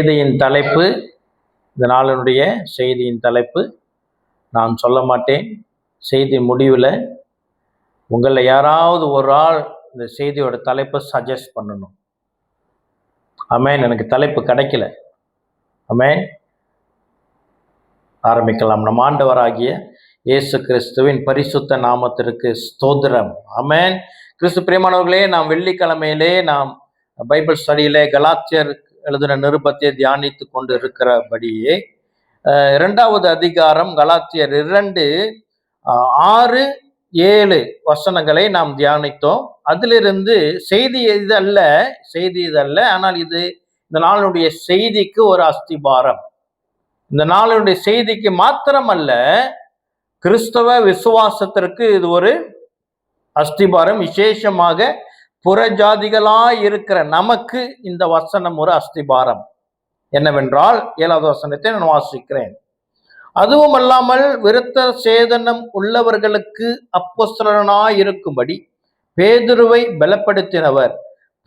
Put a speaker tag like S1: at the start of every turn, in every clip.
S1: செய்தியின் தலைப்பு, இந்த நாளினுடைய செய்தியின் தலைப்பு நான் சொல்ல மாட்டேன். செய்தி முடிவில் உங்களில் யாராவது ஒரு ஆள் இந்த செய்தியோட தலைப்பை சஜஸ்ட் பண்ணணும். ஆமென். எனக்கு தலைப்பு கிடைக்கல. ஆமென். ஆரம்பிக்கலாம். நம் ஆண்டவராகிய இயேசு கிறிஸ்துவின் பரிசுத்த நாமத்திற்கு ஸ்தோத்திரம். ஆமென். கிறிஸ்து பிரியமானவர்களே, நாம் வெள்ளிக்கிழமையிலே நாம் பைபிள் ஸ்டடியிலே கலாத்தியர் எழுதின நிருபத்தை தியானித்து கொண்டு இருக்கிறபடியே 2வது அதிகாரம் கலாத்தியர் 2:6-7 வசனங்களை நாம் தியானித்தோம். அதிலிருந்து செய்தி இதல்ல, ஆனால் இது இந்த நாளுடைய செய்திக்கு ஒரு அஸ்திபாரம். இந்த நாளுடைய செய்திக்கு மாத்திரமல்ல, கிறிஸ்தவ விசுவாசத்திற்கு இது ஒரு அஸ்திபாரம். விசேஷமாக புறஜாதிகளாய் இருக்கிற நமக்கு இந்த வசனம் ஒரு அஸ்திபாரம். என்னவென்றால் 7வது வசனத்தை நான் வாசிக்கிறேன். அதுவும் அல்லாமல் விருத்த சேதனம் உள்ளவர்களுக்கு அப்போஸ்தலனாய் இருக்கும்படி பேதுருவை பலப்படுத்தினவர்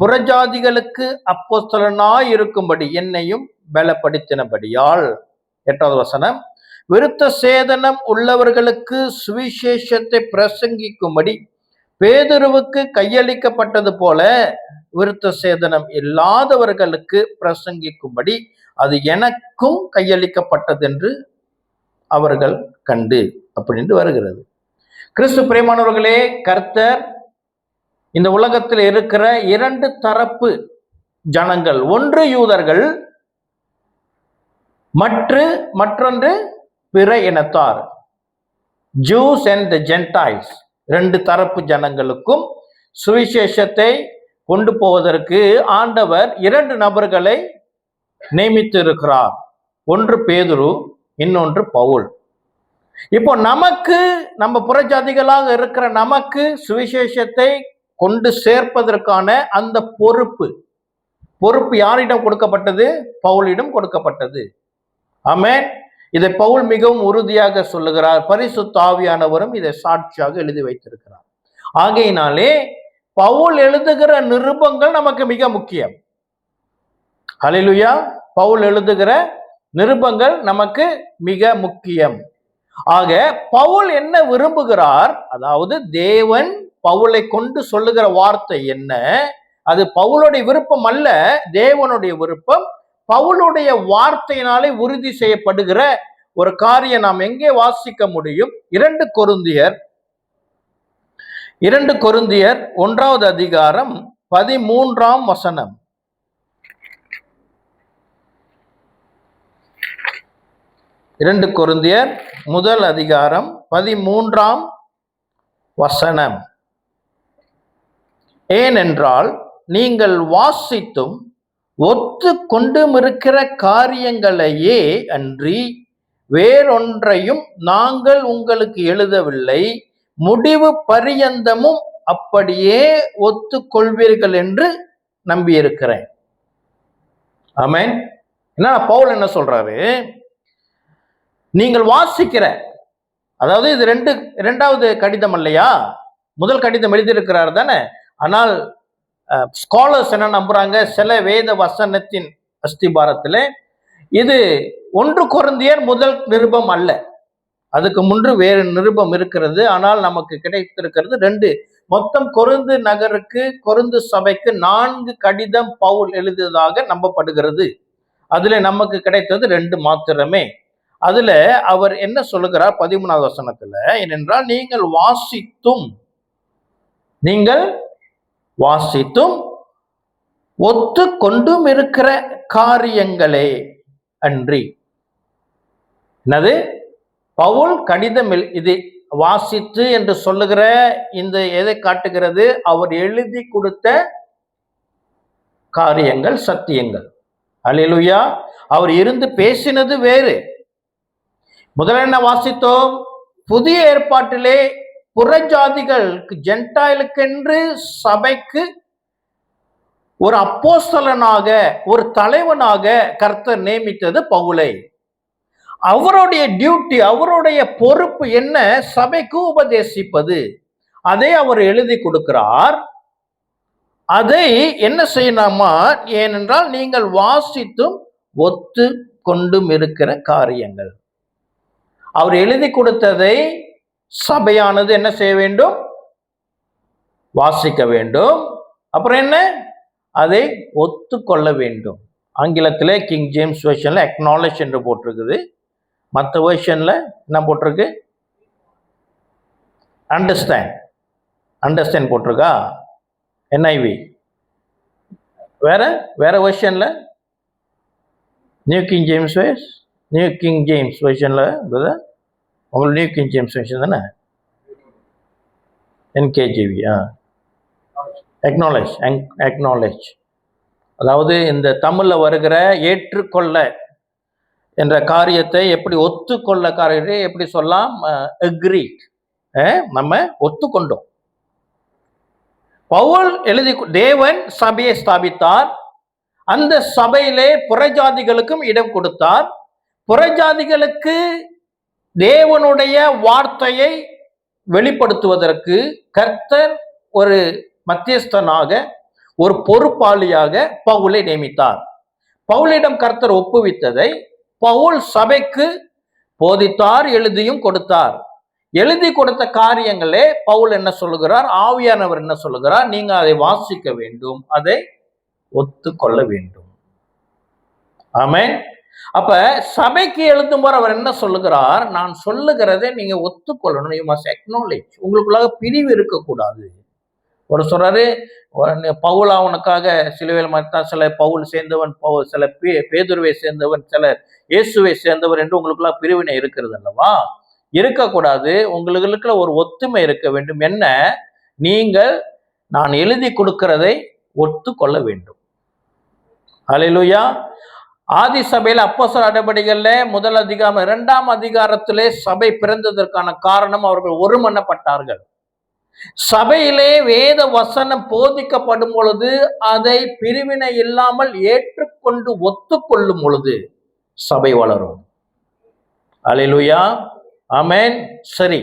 S1: புறஜாதிகளுக்கு அப்போஸ்தலனாய் இருக்கும்படி என்னையும் பலப்படுத்தினபடியால். 8வது வசனம், விருத்த சேதனம் உள்ளவர்களுக்கு சுவிசேஷத்தை பிரசங்கிக்கும்படி பேதுருவுக்கு கையளிக்கப்பட்டது போல விருத்த சேதனம் இல்லாதவர்களுக்கு பிரசங்கிக்கும்படி அது எனக்கும் கையளிக்கப்பட்டது என்று அவர்கள் கண்டு, அப்படின்னு வருகிறது. கிறிஸ்து பிரியமானவர்களே, கர்த்தர் இந்த உலகத்தில் இருக்கிற 2 தரப்பு ஜனங்கள், ஒன்று யூதர்கள், மற்றொன்று பிற இனத்தார், ஜூஸ் அண்ட் தி ஜென்டைல்ஸ். 2 தரப்பு ஜனங்களுக்கும் சுவிசேஷத்தை கொண்டு போவதற்கு ஆண்டவர் 2 நபர்களை நியமித்து இருக்கிறார். ஒன்று பேதுரு, இன்னொன்று பவுல். இப்போ நம்ம புறஜாதிகளாக இருக்கிற நமக்கு சுவிசேஷத்தை கொண்டு சேர்ப்பதற்கான அந்த பொறுப்பு யாரிடம் கொடுக்கப்பட்டது? பவுலிடம் கொடுக்கப்பட்டது. ஆமென். இதை பவுல் மிகவும் உறுதியாக சொல்லுகிறார். பரிசுத்த ஆவியானவரும் இதை சாட்சியாக எழுதி வைத்திருக்கிறார். ஆகையினாலே பவுல் எழுதுகிற நிருபங்கள் நமக்கு மிக முக்கியம். ஹல்லேலூயா. பவுல் எழுதுகிற நிருபங்கள் நமக்கு மிக முக்கியம். ஆக பவுல் என்ன விரும்புகிறார்? அதாவது தேவன் பவுலை கொண்டு சொல்லுகிற வார்த்தை என்ன? அது பவுலுடைய விருப்பம் அல்ல, தேவனுடைய விருப்பம். பவுலுடைய வார்த்தையினாலே உறுதி செய்யப்படுகிற ஒரு காரியம் நாம் எங்கே வாசிக்க முடியும்? 2 கொரிந்தியர் 1வது அதிகாரம் 13ஆம் வசனம். 2 கொரிந்தியர் 1 அதிகாரம் 13ஆம் வசனம். ஏனென்றால் நீங்கள் வாசித்தும் ஒத்து கொண்டும் இருக்கிற காரியங்களையே அன்றி வேறொன்றையும் நாங்கள் உங்களுக்கு எழுதவில்லை, முடிவு பரியந்தமும் அப்படியே ஒத்துக்கொள்வீர்கள் என்று நம்பியிருக்கிறேன். ஆமென். என்ன பவுல் என்ன சொல்றாரு? நீங்கள் வாசிக்கிற, அதாவது இது 2வது கடிதம் இல்லையா? முதல் கடிதம் எழுதியிருக்கிறார் தானே. ஆனால் ஸ்காலர்ஸ் என்ன நம்புறாங்க? சில வேத வசனத்தின் அஸ்திபாரத்தில் இது 1 கொரிந்தியர் முதல் நிருபம் அல்ல, அதுக்கு முன்பு வேறு நிருபம் இருக்கிறது. ஆனால் நமக்கு கிடைத்திருக்கிறது 2. மொத்தம் கொரிந்து நகருக்கு, கொரிந்து சபைக்கு 4 கடிதம் பவுல் எழுதியதாக நம்பப்படுகிறது. அதுல நமக்கு கிடைத்தது 2 மாத்திரமே. அதுல அவர் என்ன சொல்லுகிறார் 13வது வசனத்துல? ஏனென்றால் நீங்கள் வாசித்தும் ஒத்து கொண்டும் இருக்கிற காரியங்களே அன்றி. என்னது? பவுல் கடிதம் இது வாசித்து என்று சொல்லுகிற இந்த எதை காட்டுகிறது? அவர் எழுதி கொடுத்த காரியங்கள், சத்தியங்கள். அல்லேலூயா. அவர் இருந்து பேசினது வேறு. முதல்ல என்ன வாசித்தோம்? புதிய ஏற்பாட்டிலே புறஜாதிகளுக்கு, ஜென்டைலுக்கென்று சபைக்கு ஒரு அப்போஸ்தலனாக, ஒரு தலைவனாக கர்த்தர் நியமித்தது பவுலை. அவருடைய டியூட்டி, அவருடைய பொறுப்பு என்ன? சபைக்கு உபதேசிப்பது. அதை அவர் எழுதி கொடுக்கிறார். அதை என்ன செய்யணுமா? ஏனென்றால் நீங்கள் வாசித்தும் ஒத்து கொண்டும் இருக்கிற காரியங்கள். அவர் எழுதி கொடுத்ததை சபையானது என்ன செய்ய வேண்டும்? வாசிக்க வேண்டும். அப்புறம் என்ன? அதை ஒத்துக்கொள்ள வேண்டும். ஆங்கிலத்தில் கிங் ஜேம்ஸ் வெர்ஷன்ல அக்னாலேஜ் என்று போட்டிருக்குது. மற்ற வெர்ஷன்ல என்ன போட்டிருக்கு? அண்டர்ஸ்டாண்ட் போட்டிருக்கா? NIV. வேற வெர்ஷன்ல நியூ கிங் ஜேம்ஸ் வெர்ஷன்ல உங்களுக்கு நியூ கிங் ஜேம்ஸ் வெர்ஷன் தானே? NKJV. அக்னாலேஜ். அதாவது இந்த தமிழ்ல வருகிற ஏற்றுக்கொள்ள என்ற காரியத்தை எப்படி ஒத்துக்கொள்ள காரியத்தை எப்படி சொல்லலாம்? அக்ரீட். நம்ம ஒத்துக்கொண்டோம். பவுல் தேவன் சபையை ஸ்தாபித்தார். அந்த சபையிலே புறஜாதிகளுக்கும் இடம் கொடுத்தார். புறஜாதிகளுக்கு தேவனுடைய வார்த்தையை வெளிப்படுத்துவதற்கு கர்த்தர் ஒரு மத்தியஸ்தனாக, ஒரு பொறுப்பாளியாக பவுலை நியமித்தார். பவுலிடம் கர்த்தர் ஒப்புவித்ததை பவுல் சபைக்கு போதித்தார், எழுதியும் கொடுத்தார். எழுதி கொடுத்த காரியங்களே பவுல் என்ன சொல்லுகிறார்? ஆவியானவர் என்ன சொல்லுகிறார்? நீங்க அதை வாசிக்க வேண்டும், அதை ஒத்துக்கொள்ள வேண்டும். ஆமென். அப்ப சபைக்கு எழுதும் போது அவர் என்ன சொல்லுகிறார்? நான் சொல்லுகிறதை நீங்க ஒத்துக்கொள்ளணும். You must acknowledge. உங்களுக்குள்ளாக பிரிவு இருக்கக்கூடாது. ஒரு சொல்றாரு, பவுல் அவனுக்காக சிலுவையில் மரித்தான், சில பவுல் சேர்ந்தவன், சில பேதுருவை சேர்ந்தவன், சிலர் இயேசுவை சேர்ந்தவர் என்று உங்களுக்குள்ள பிரிவினை இருக்கிறது அல்லவா? இருக்கக்கூடாது. உங்களுக்குள்ள ஒரு ஒத்துமை இருக்க வேண்டும். என்ன? நீங்கள் நான் எழுதி கொடுக்கிறதை ஒத்துக்கொள்ள வேண்டும். அல்லேலூயா. ஆதி சபையில அப்போஸ்தலர் நடபடிகள்ல 1 அதிகாரம் 2 அதிகாரத்திலே சபை பிறந்ததற்கான காரணம் அவர்கள் ஒருமனப்பட்டார்கள். சபையிலே வேத வசனம் போதிக்கப்படும் பொழுது அதை பிரிவினை இல்லாமல் ஏற்றுக்கொண்டு ஒத்துக்கொள்ளும் பொழுது சபை வளரும். அல்லேலூயா. ஆமென். சரி,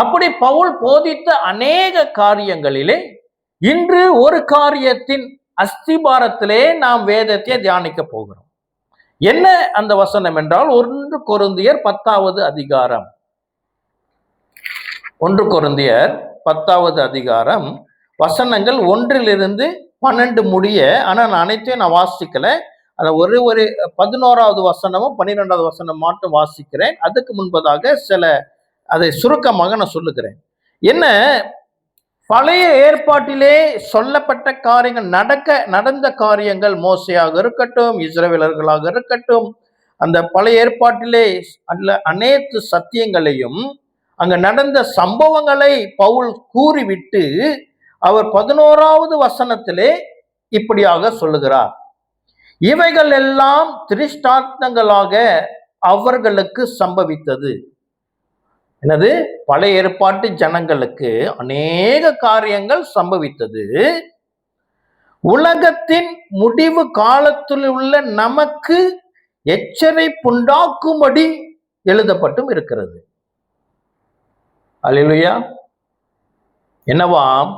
S1: அப்படி பவுல் போதித்த அநேக காரியங்களிலே இன்று ஒரு காரியத்தின் அஸ்திபாரத்திலே நாம் வேதத்தை தியானிக்க போகிறோம். என்ன அந்த வசனம் என்றால் 1 கொரிந்தியர் 10வது அதிகாரம். 1 கொரிந்தியர் 10வது அதிகாரம் வசனங்கள் 1 - 12 முடிய. ஆனால் நான் அனைத்தையும் நான் வாசிக்கல. அந்த ஒரு 11வது வசனமும் 12வது வசனம் மட்டும் வாசிக்கிறேன். அதுக்கு முன்பதாக அதை சுருக்கமாக நான் சொல்லுகிறேன். என்ன? பழைய ஏற்பாட்டிலே சொல்லப்பட்ட காரியங்கள், நடந்த காரியங்கள், மோசையாக இருக்கட்டும், இஸ்ரவேலர்களாக இருக்கட்டும், அந்த பழைய ஏற்பாட்டிலே அனைத்து சத்தியங்களையும் அங்க நடந்த சம்பவங்களை பவுல் கூறிவிட்டு அவர் 11வது வசனத்திலே இப்படியாக சொல்லுகிறார். இவைகள் எல்லாம் திருஷ்டாந்தங்களாக அவர்களுக்கு சம்பவித்தது. என்னது? பழைய ஏற்பாட்டு ஜனங்களுக்கு அநேக காரியங்கள் சம்பவித்தது. உலகத்தின் முடிவு காலத்தில் உள்ள நமக்கு எச்சரிப்புண்டாக்கும்படி எழுதப்பட்டும் இருக்கிறது. அல்லேலூயா. என்னவாம்?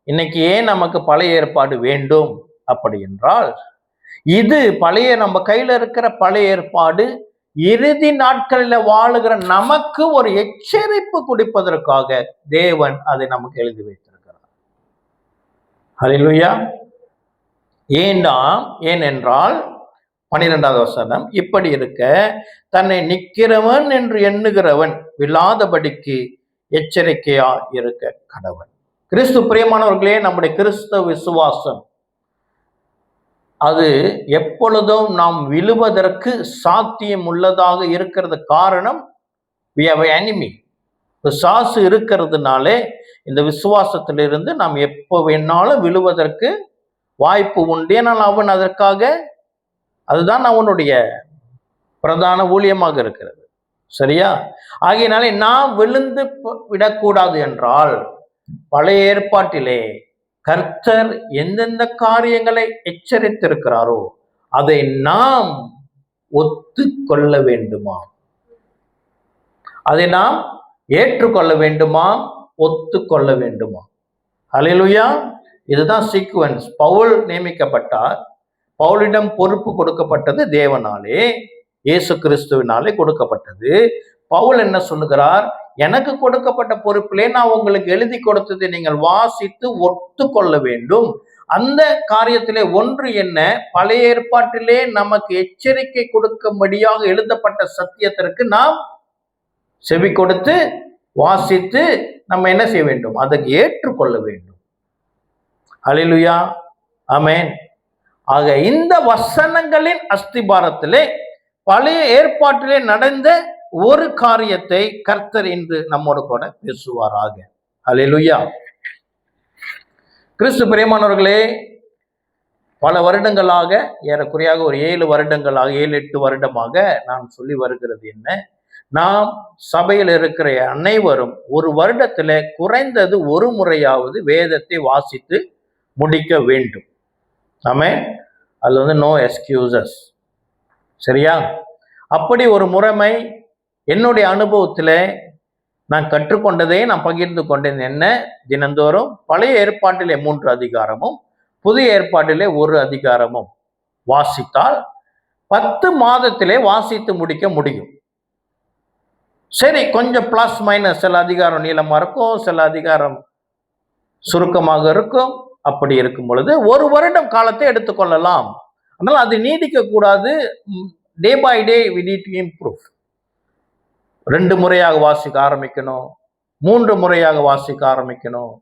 S1: இன்னைக்கு ஏன் நமக்கு பழைய ஏற்பாடு வேண்டும் அப்படி என்றால், இது நம்ம கையில இருக்கிற பழைய ஏற்பாடு இறுதி நாட்களில் வாழுகிற நமக்கு ஒரு எச்சரிப்பு கொடுப்பதற்காக தேவன் அதை நமக்கு எழுதி வைத்திருக்கிறார். அல்லேலூயா. ஏனென்றால் 12வது வசனம், இப்படி இருக்க தன்னை நிற்கிறவன் என்று எண்ணுகிறவன் விழாதபடிக்கு எச்சரிக்கையா இருக்க கடவன். கிறிஸ்து பிரியமானவர்களே, நம்முடைய கிறிஸ்தவ விசுவாசம் அது எப்பொழுதும் நாம் விழுவதற்கு சாத்தியம் உள்ளதாக இருக்கிறது. காரணம், we have an enemy. பிசாசு இருக்கிறதுனாலே இந்த விசுவாசத்திலிருந்து நாம் எப்போ வேணாலும் விழுவதற்கு வாய்ப்பு உண்டு. ஆனால் அவன் அதுதான் அவனுடைய பிரதான ஊழியமாக இருக்கிறது. சரியா? ஆகையினாலே நாம் விழுந்து விடக்கூடாது என்றால் பழைய ஏற்பாட்டிலே கர்த்தர் எந்தெந்த காரியங்களை எச்சரித்திருக்கிறாரோ அதை நாம் ஒத்துக்கொள்ள வேண்டுமா? அதை நாம் ஏற்றுக்கொள்ள வேண்டுமா? ஒத்துக்கொள்ள வேண்டுமா? அல்லேலூயா. இதுதான் சீக்வன்ஸ். பவுல் நியமிக்கப்பட்டார். பவுலிடம் பொறுப்பு கொடுக்கப்பட்டது தேவனாலே, இயேசு கிறிஸ்துவினாலே கொடுக்கப்பட்டது. பவுல் என்ன சொல்லுகிறார்? எனக்கு கொடுக்கப்பட்ட பொறுப்பிலே நான் உங்களுக்கு எழுதி கொடுத்ததை நீங்கள் வாசித்து ஒத்து கொள்ள வேண்டும். அந்த காரியத்திலே ஒன்று என்ன? பழைய ஏற்பாட்டிலே நமக்கு எச்சரிக்கை கொடுக்கும்படியாக எழுதப்பட்ட சத்தியத்திற்கு நாம் செவி கொடுத்து வாசித்து நம்ம என்ன செய்ய வேண்டும்? அதை ஏற்றுக்கொள்ள வேண்டும். அல்லேலூயா, ஆமென். ஆக இந்த வசனங்களின் அஸ்திபாரத்திலே பழைய ஏற்பாட்டிலே நடந்த ஒரு காரியத்தை கர்த்தர் இன்று நம்மோடு கூட பேசுவாராக. அல்லேலூயா. கிறிஸ்து பிரியமானவர்களே, பல வருடங்களாக, ஏறக்குறையாக ஒரு 7 வருடங்களாக 7-8 வருடமாக நான் சொல்லி வருகிறது என்ன? நாம் சபையில் இருக்கிற அனைவரும் ஒரு வருடத்துல குறைந்தது ஒரு முறையாவது வேதத்தை வாசித்து முடிக்க வேண்டும். ஆமென். அது நோ எக்ஸ்கியூசஸ். சரியா? அப்படி ஒரு முறைமை என்னுடைய அனுபவத்தில் நான் கற்றுக்கொண்டதை நான் பகிர்ந்து கொண்டேன். என்ன? தினந்தோறும் பழைய ஏற்பாட்டிலே 3 அதிகாரமும் புதிய ஏற்பாட்டிலே 1 அதிகாரமும் வாசித்தால் 10 மாதத்திலே வாசித்து முடிக்க முடியும். சரி, கொஞ்சம் பிளஸ் மைனஸ், சில அதிகாரம் நீளமா இருக்கும், சில அதிகாரம் சுருக்கமாக இருக்கும். அப்படி இருக்கும் பொழுது 1 வருடம் காலத்தை எடுத்துக்கொள்ளலாம். ஆனால் அது நீடிக்க கூடாது. Day by day we need to improve. 2 முறையாக வாசிக்க ஆரம்பிக்கணும், 3 முறையாக வாசிக்க ஆரம்பிக்கணும்.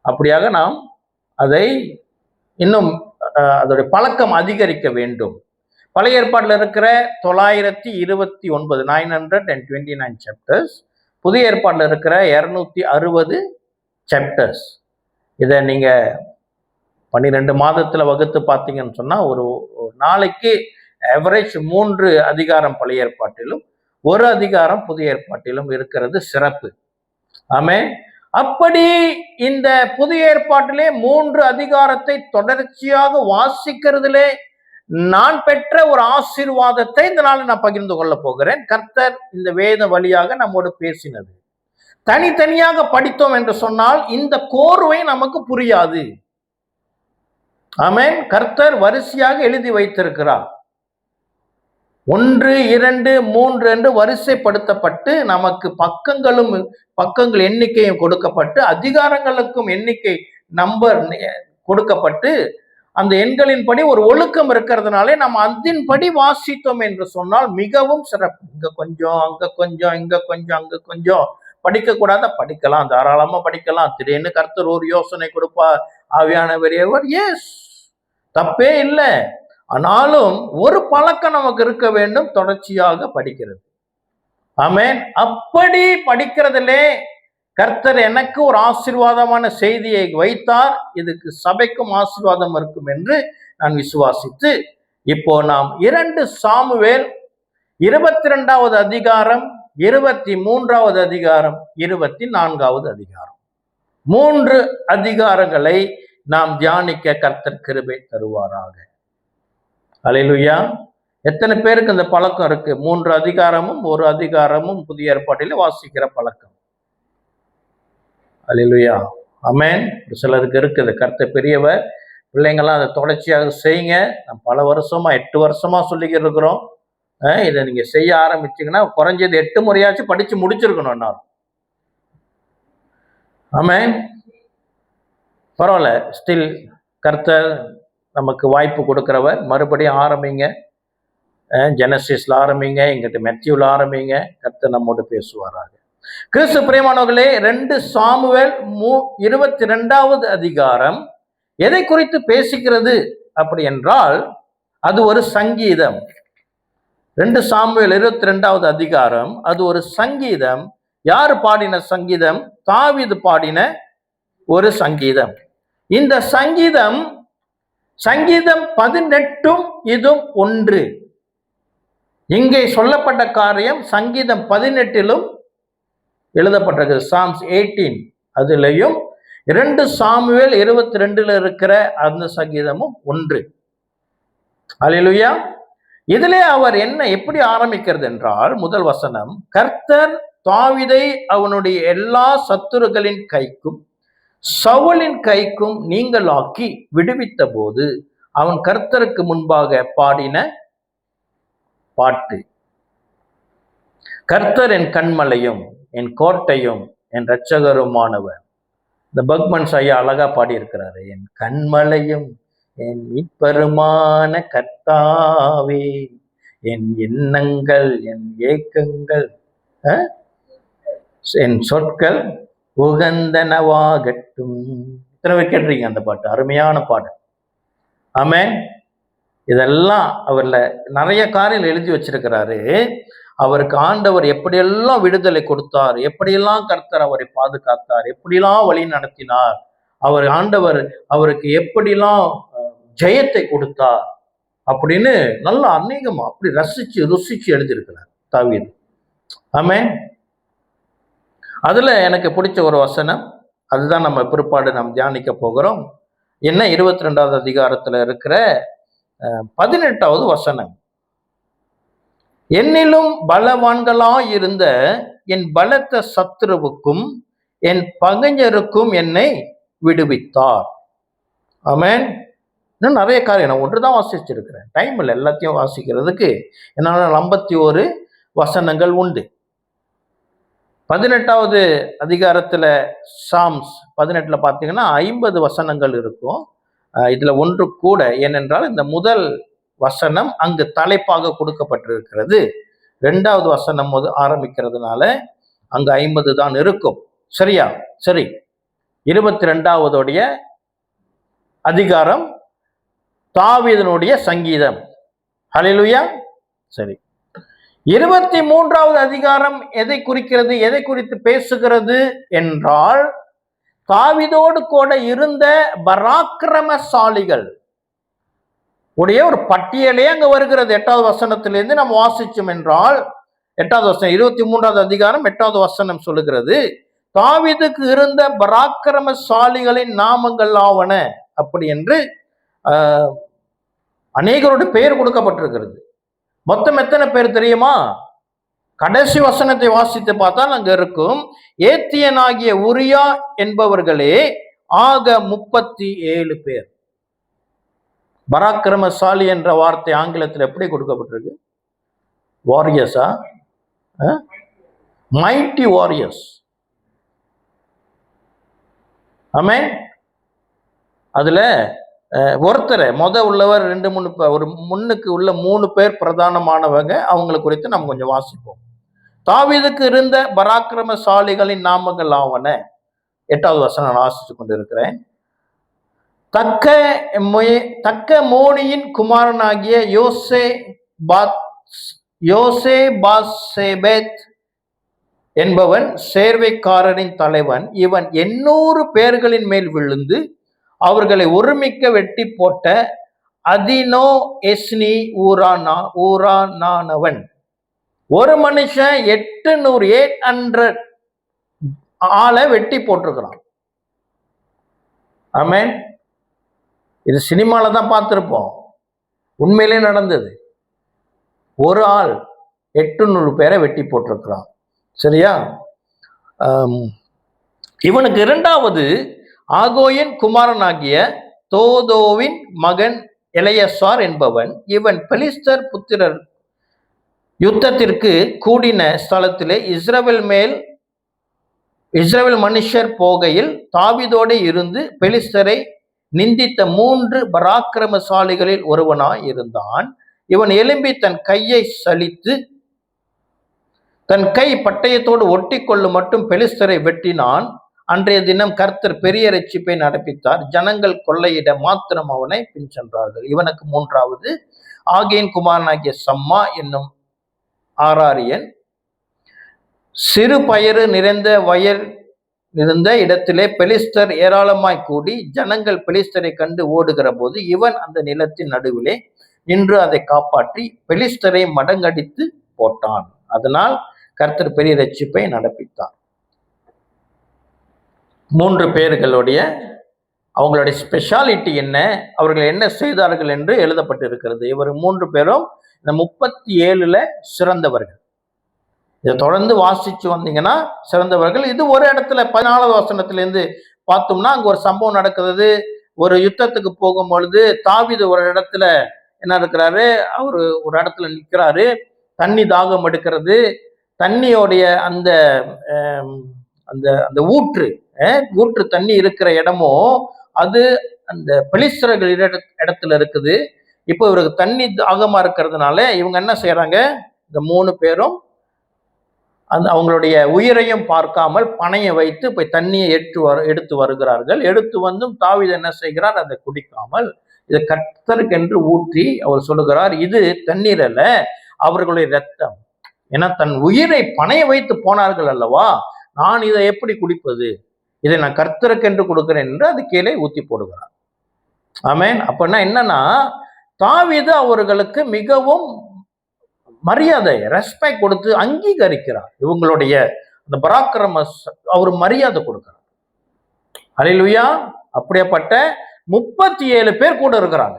S1: அப்படியாக நாம் அதை இன்னும் அதோடைய பழக்கம் அதிகரிக்க வேண்டும். பழைய ஏற்பாட்டில் இருக்கிற 929 929 சாப்டர்ஸ், புதிய ஏற்பாட்டில் இருக்கிற 260 சாப்டர்ஸ். இதை நீங்க 12 மாதத்துல வகுத்து பார்த்தீங்கன்னு சொன்னா ஒரு நாளைக்கு ஆவரேஜ் 3 அதிகாரம் பழைய ஏற்பாட்டிலும் 1 அதிகாரம் புதிய ஏற்பாட்டிலும் இருக்கிறது சிறப்பு. ஆமென். அப்படி இந்த புதிய ஏற்பாட்டிலே 3 அதிகாரத்தை தொடர்ச்சியாக வாசிக்கிறதுலே நான் பெற்ற ஒரு ஆசீர்வாதத்தை இந்த நாள் நான் பகிர்ந்து கொள்ள போகிறேன். கர்த்தர் இந்த வேத வழியாக நம்மோடு பேசினது. தனித்தனியாக படித்தோம் என்று சொன்னால் இந்த கோர்வை நமக்கு புரியாது. ஆமென். கர்த்தர் வரிசையாக எழுதி வைத்திருக்கிறார். 1, 2, 3 என்று வரிசைப்படுத்தப்பட்டு நமக்கு பக்கங்கள் எண்ணிக்கையும் கொடுக்கப்பட்டு அதிகாரங்களுக்கும் எண்ணிக்கை நம்பர் கொடுக்கப்பட்டு அந்த எண்களின்படி ஒரு ஒழுக்கம் இருக்கிறதுனாலே நம்ம அதன்படி வாசித்தோம் என்று சொன்னால் மிகவும் சிறப்பு. இங்க கொஞ்சம், அங்க கொஞ்சம், இங்க கொஞ்சம், அங்க கொஞ்சம் படிக்கக்கூடாத படிக்கலாம், தாராளமா படிக்கலாம். திடீர்னு கர்த்தர் ஒரு யோசனை கொடுப்பார், ஆவியானவர், எஸ், தப்பே இல்லை. ஆனாலும் ஒரு பழக்கம் நமக்கு இருக்க வேண்டும், தொடர்ச்சியாக படிக்கிறது. ஆமென். அப்படி படிக்கிறதிலே கர்த்தர் எனக்கு ஒரு ஆசீர்வாதமான செய்தியை வைத்தார். இதுக்கு சபைக்கும் ஆசீர்வாதம் இருக்கும் என்று நான் விசுவாசித்து இப்போ நாம் 2 சாமுவேல் 22வது அதிகாரம், 23வது அதிகாரம், 24வது அதிகாரம், 3 அதிகாரங்களை நாம் தியானிக்க கர்த்தர் கிருபை தருவாராக. அல்லேலூயா. எத்தனை பேருக்கு இந்த பழக்கம் இருக்கு? 3 அதிகாரமும் 1 அதிகாரமும் புதிய ஏற்பாட்டிலே வாசிக்கிற பழக்கம். அல்லேலூயா, ஆமென். சிலருக்கு இருக்குது. கர்த்தர் பெரியவர். பிள்ளைங்கள்லாம் அதை தொடர்ச்சியாக செய்யுங்க. நான் பல வருஷமா 8 வருஷமா சொல்லிக்கிட்டு இருக்கிறோம். இதை நீங்க செய்ய ஆரம்பிச்சீங்கன்னா குறைஞ்சது 8 முறையாச்சும் படிச்சு முடிச்சிருக்கணும். நான் ஆமென். பரவாயில்ல, ஸ்டில் கர்த்தர் நமக்கு வாய்ப்பு கொடுக்கிறவர். மறுபடியும் ஆரம்பிங்க. ஜெனசிஸ்ல ஆரம்பிங்க, எங்கிட்ட மெத்தியூல ஆரம்பிங்க. கர்த்தர் நம்மோடு பேசுவாராக. கிறிஸ்து பிரியமானவர்களே, 2 சாமுவேல் 22வது அதிகாரம் எதை குறித்து பேசுகிறது அப்படி என்றால் அது ஒரு சங்கீதம். 2 சாமுவேல் 22வது அதிகாரம் அது ஒரு சங்கீதம். யார் பாடின சங்கீதம்? தாவீது பாடின ஒரு சங்கீதம். இந்த சங்கீதம் 18ம் இதும் ஒன்று. இங்கே சொல்லப்பட்ட காரியம் சங்கீதம் 18லும் எழுதப்பட்டிருக்கு. சாம்ஸ் 18 அதுலயும் 2 சாமுவேல் 22ல இருக்கிற அந்த சங்கீதமும் ஒன்று. அல்லேலூயா. இதிலே அவர் எப்படி ஆரம்பிக்கிறது என்றால், முதல் வசனம், கர்த்தர் தாவீதை அவனுடைய எல்லா சத்துருக்களின் கைக்கும் சவுலின் கைக்கும் நீங்களாக்கி விடுவித்த போது அவன் கர்த்தருக்கு முன்பாக பாடின பாட்டு. கர்த்தர் என் கண்மலையும் என் கோட்டையும் என் இரட்சகருமானவர். இந்த பக்மன்ஸ் ஐயா அழகா பாடியிருக்கிறாரு. என் கண்மலையும் என் மீட்பருமான கர்த்தாவே, என் எண்ணங்கள் என் ஏக்கங்கள் என் சொற்கள் உகந்தனவாகட்டும். இத்தனை பேர் கேட்டிருக்கீங்க அந்த பாட்டு, அருமையான பாட்டு. ஆமென். இதெல்லாம் அவர்ல நிறைய காரியம் எழுதி வச்சிருக்கிறாரு. அவருக்கு ஆண்டவர் எப்படியெல்லாம் விடுதலை கொடுத்தார், எப்படியெல்லாம் கர்த்தர் அவரை பாதுகாத்தார், எப்படியெல்லாம் வழி நடத்தினார், ஆண்டவர் அவருக்கு எப்படிலாம் ஜெயத்தை கொடுத்தார் அப்படின்னு நல்லா அநேகமா அப்படி ருசிச்சு எழுதியிருக்கிறார் தாவீது. ஆமென். அதுல எனக்கு பிடிச்ச ஒரு வசனம், அதுதான் நம்ம பிற்பாடு நாம் தியானிக்க போகிறோம். என்ன 22வது அதிகாரத்துல இருக்கிற 18வது வசனம். என்னிலும் பலவான்களாயிருந்த என் பலத்த சத்துருவுக்கும் என் பகைஞருக்கும் என்னை விடுவித்தார். ஆமென். இன்னும் நிறைய காரியம், நான் ஒன்றுதான் வாசிச்சிருக்கிறேன், டைம் இல்லை எல்லாத்தையும் வாசிக்கிறதுக்கு. என்னால் 51 வசனங்கள் உண்டு. 18வது அதிகாரத்துல சாம்ஸ் 18ல பார்த்தீங்கன்னா 50 வசனங்கள் இருக்கும். இதுல ஒன்று கூட, ஏனென்றால் இந்த முதல் வசனம் அங்கு தலைப்பாக கொடுக்கப்பட்டிருக்கிறது. 2வது வசனம் ஆரம்பிக்கிறதுனால அங்கு 50 தான் இருக்கும். சரியா? சரி. 22வது அதிகாரம் தாவீதினுடைய சங்கீதம். ஹல்லேலூயா. சரி. 23வது அதிகாரம் எதை குறிக்கிறது, எதை குறித்து பேசுகிறது என்றால், தாவீதோடு கூட இருந்த பராக்கிரமசாலிகள் உடைய ஒரு பட்டியலே அங்க வருகிறது. 8வது வசனத்திலிருந்து நம்ம வாசிச்சோம் என்றால், 8வது வசனம் 23வது அதிகாரம் 8வது வசனம் சொல்லுகிறது, தாவீதுக்கு இருந்த பராக்கிரமசாலிகளின் நாமங்கள் ஆவன அப்படி என்று அநேகருடைய பெயர் கொடுக்கப்பட்டிருக்கிறது. மொத்தம் எத்தனை பேர் தெரியுமா? கடைசி வசனத்தை வாசித்து பார்த்தால் அங்க இருக்கும், ஏத்தியனாகிய உரியா என்பவர்களே ஆக 37 பேர். பராக்கிரமசாலி என்ற வார்த்தை ஆங்கிலத்தில் எப்படி கொடுக்கப்பட்டிருக்கு? வாரியர்ஸா? Mighty warriors. ஆமென். அதுல ஒருத்தரை உள்ளவர் 2-3 ஒரு முன்னுக்கு உள்ள 3 பேர் பிரதானமானவங்க. அவங்களை குறித்து நம்ம கொஞ்சம் வாசிப்போம். தாவீதுக்கு இருந்த பராக்கிரமசாலிகளின் நாமங்கள் ஆவன. 8வது வசனம் நான் வாசித்து கொண்டிருக்கிறேன். தக்க மோனியின் குமாரனாகிய யோசேபாத்சேபெத் என்பவன் சேர்வைக்காரரின் தலைவன். இவன் 800 பேர்களின் மேல் விழுந்து அவர்களை ஒருமிக்க வெட்டி போட்ட அதினோ எஸ்னி ஊரானானவன். ஒரு மனுஷன் 800 ஆளை வெட்டி போட்டிருக்கிறான். ஆமென். இது சினிமால தான் பார்த்திருப்போம், உண்மையிலே நடந்தது. ஒரு ஆள் 800 பேரை வெட்டி போட்டிருக்கிறான். சரியா? இவனுக்கு 2வது ஆகோயின் குமாரனாகிய தோதோவின் மகன் எலையசார் என்பவன். இவன் பெலிஸ்தர் புத்திரர் யுத்தத்திற்கு கூடின ஸ்தலத்திலே இஸ்ரவேல் மனுஷர் போகையில் தாவீதோடு இருந்து பெலிஸ்தரை நிந்தித்த 3 பராக்கிரமசாலிகளில் ஒருவனாய் இருந்தான். இவன் எழும்பி தன் கையை சலித்து தன் கை பட்டயத்தோடு ஒட்டி கொள்ளும் மட்டும் பெலிஸ்தரை வெட்டினான். அன்றைய தினம் கர்த்தர் பெரிய ரட்சிப்பை நடப்பித்தார். ஜனங்கள் கொள்ளையிட மாத்திரம் அவனை பின் சென்றார்கள். இவனுக்கு 3வது ஆகேன் குமாரனாகிய சம்மா என்னும் ஆராரியன். சிறு பயறு நிறைந்த வயல் இருந்த இடத்திலே பெலிஸ்தர் ஏராளமாய் கூடி ஜனங்கள் பெலிஸ்தரை கண்டு ஓடுகிற போது இவன் அந்த நிலத்தின் நடுவிலே நின்று அதை காப்பாற்றி பெலிஸ்தரை மடங்கடித்து போட்டான். அதனால் கர்த்தர் பெரிய ரட்சிப்பை நடப்பித்தார். 3 பேர்களுடைய அவங்களுடைய ஸ்பெஷாலிட்டி என்ன, அவர்கள் என்ன செய்தார்கள் என்று எழுதப்பட்டிருக்கிறது. இவர் 3 பேரும் இந்த 37ல சிறந்தவர்கள். இதை தொடர்ந்து வாசிச்சு வந்தீங்கன்னா சிறந்தவர்கள். இது ஒரு இடத்துல 14வது வசனத்திலேருந்து பார்த்தோம்னா அங்க ஒரு சம்பவம் நடக்கிறது. ஒரு யுத்தத்துக்கு போகும் பொழுது தாவீது ஒரு இடத்துல என்ன இருக்கிறாரு, அவரு ஒரு இடத்துல நிற்கிறாரு, தண்ணி தாகம் எடுக்கிறது, தண்ணியோடைய அந்த அந்த அந்த ஊற்று தண்ணி இருக்கிற இடமும் அது அந்த பெலிஸ்தர்கள் இடத்துல இருக்குது. இப்போ இவருக்கு தண்ணி தாகமா இருக்கிறதுனால இவங்க என்ன செய்யறாங்க, இந்த 3 பேரும் அந்த அவங்களுடைய உயிரையும் பார்க்காமல் பனையை வைத்து போய் தண்ணியை எடுத்து வருகிறார்கள். எடுத்து வந்தும் தாவீது என்ன செய்கிறார், அதை குடிக்காமல் இதை கர்த்தருக்கென்று ஊற்றி அவர் சொல்லுகிறார், இது தண்ணீர் அல்ல, அவர்களுடைய இரத்தம். ஏன்னா தன் உயிரை பனைய வைத்து போனார்கள் அல்லவா, நான் இதை எப்படி குடிப்பது, இதை நான் கர்த்தருக்கென்று கொடுக்கிறேன் என்று அது கீழே ஊத்தி போடுகிறார். ஆமென். அப்படின்னா என்னன்னா, தாவீது அவர்களுக்கு மிகவும் மரியாதை, ரெஸ்பெக்ட் கொடுத்து அங்கீகரிக்கிறார். இவங்களுடைய அந்த பராக்கிரம அவர் மரியாதை கொடுக்கிறார். அல்லேலூயா. அப்படிப்பட்ட 37 பேர் கூட இருக்கிறாங்க.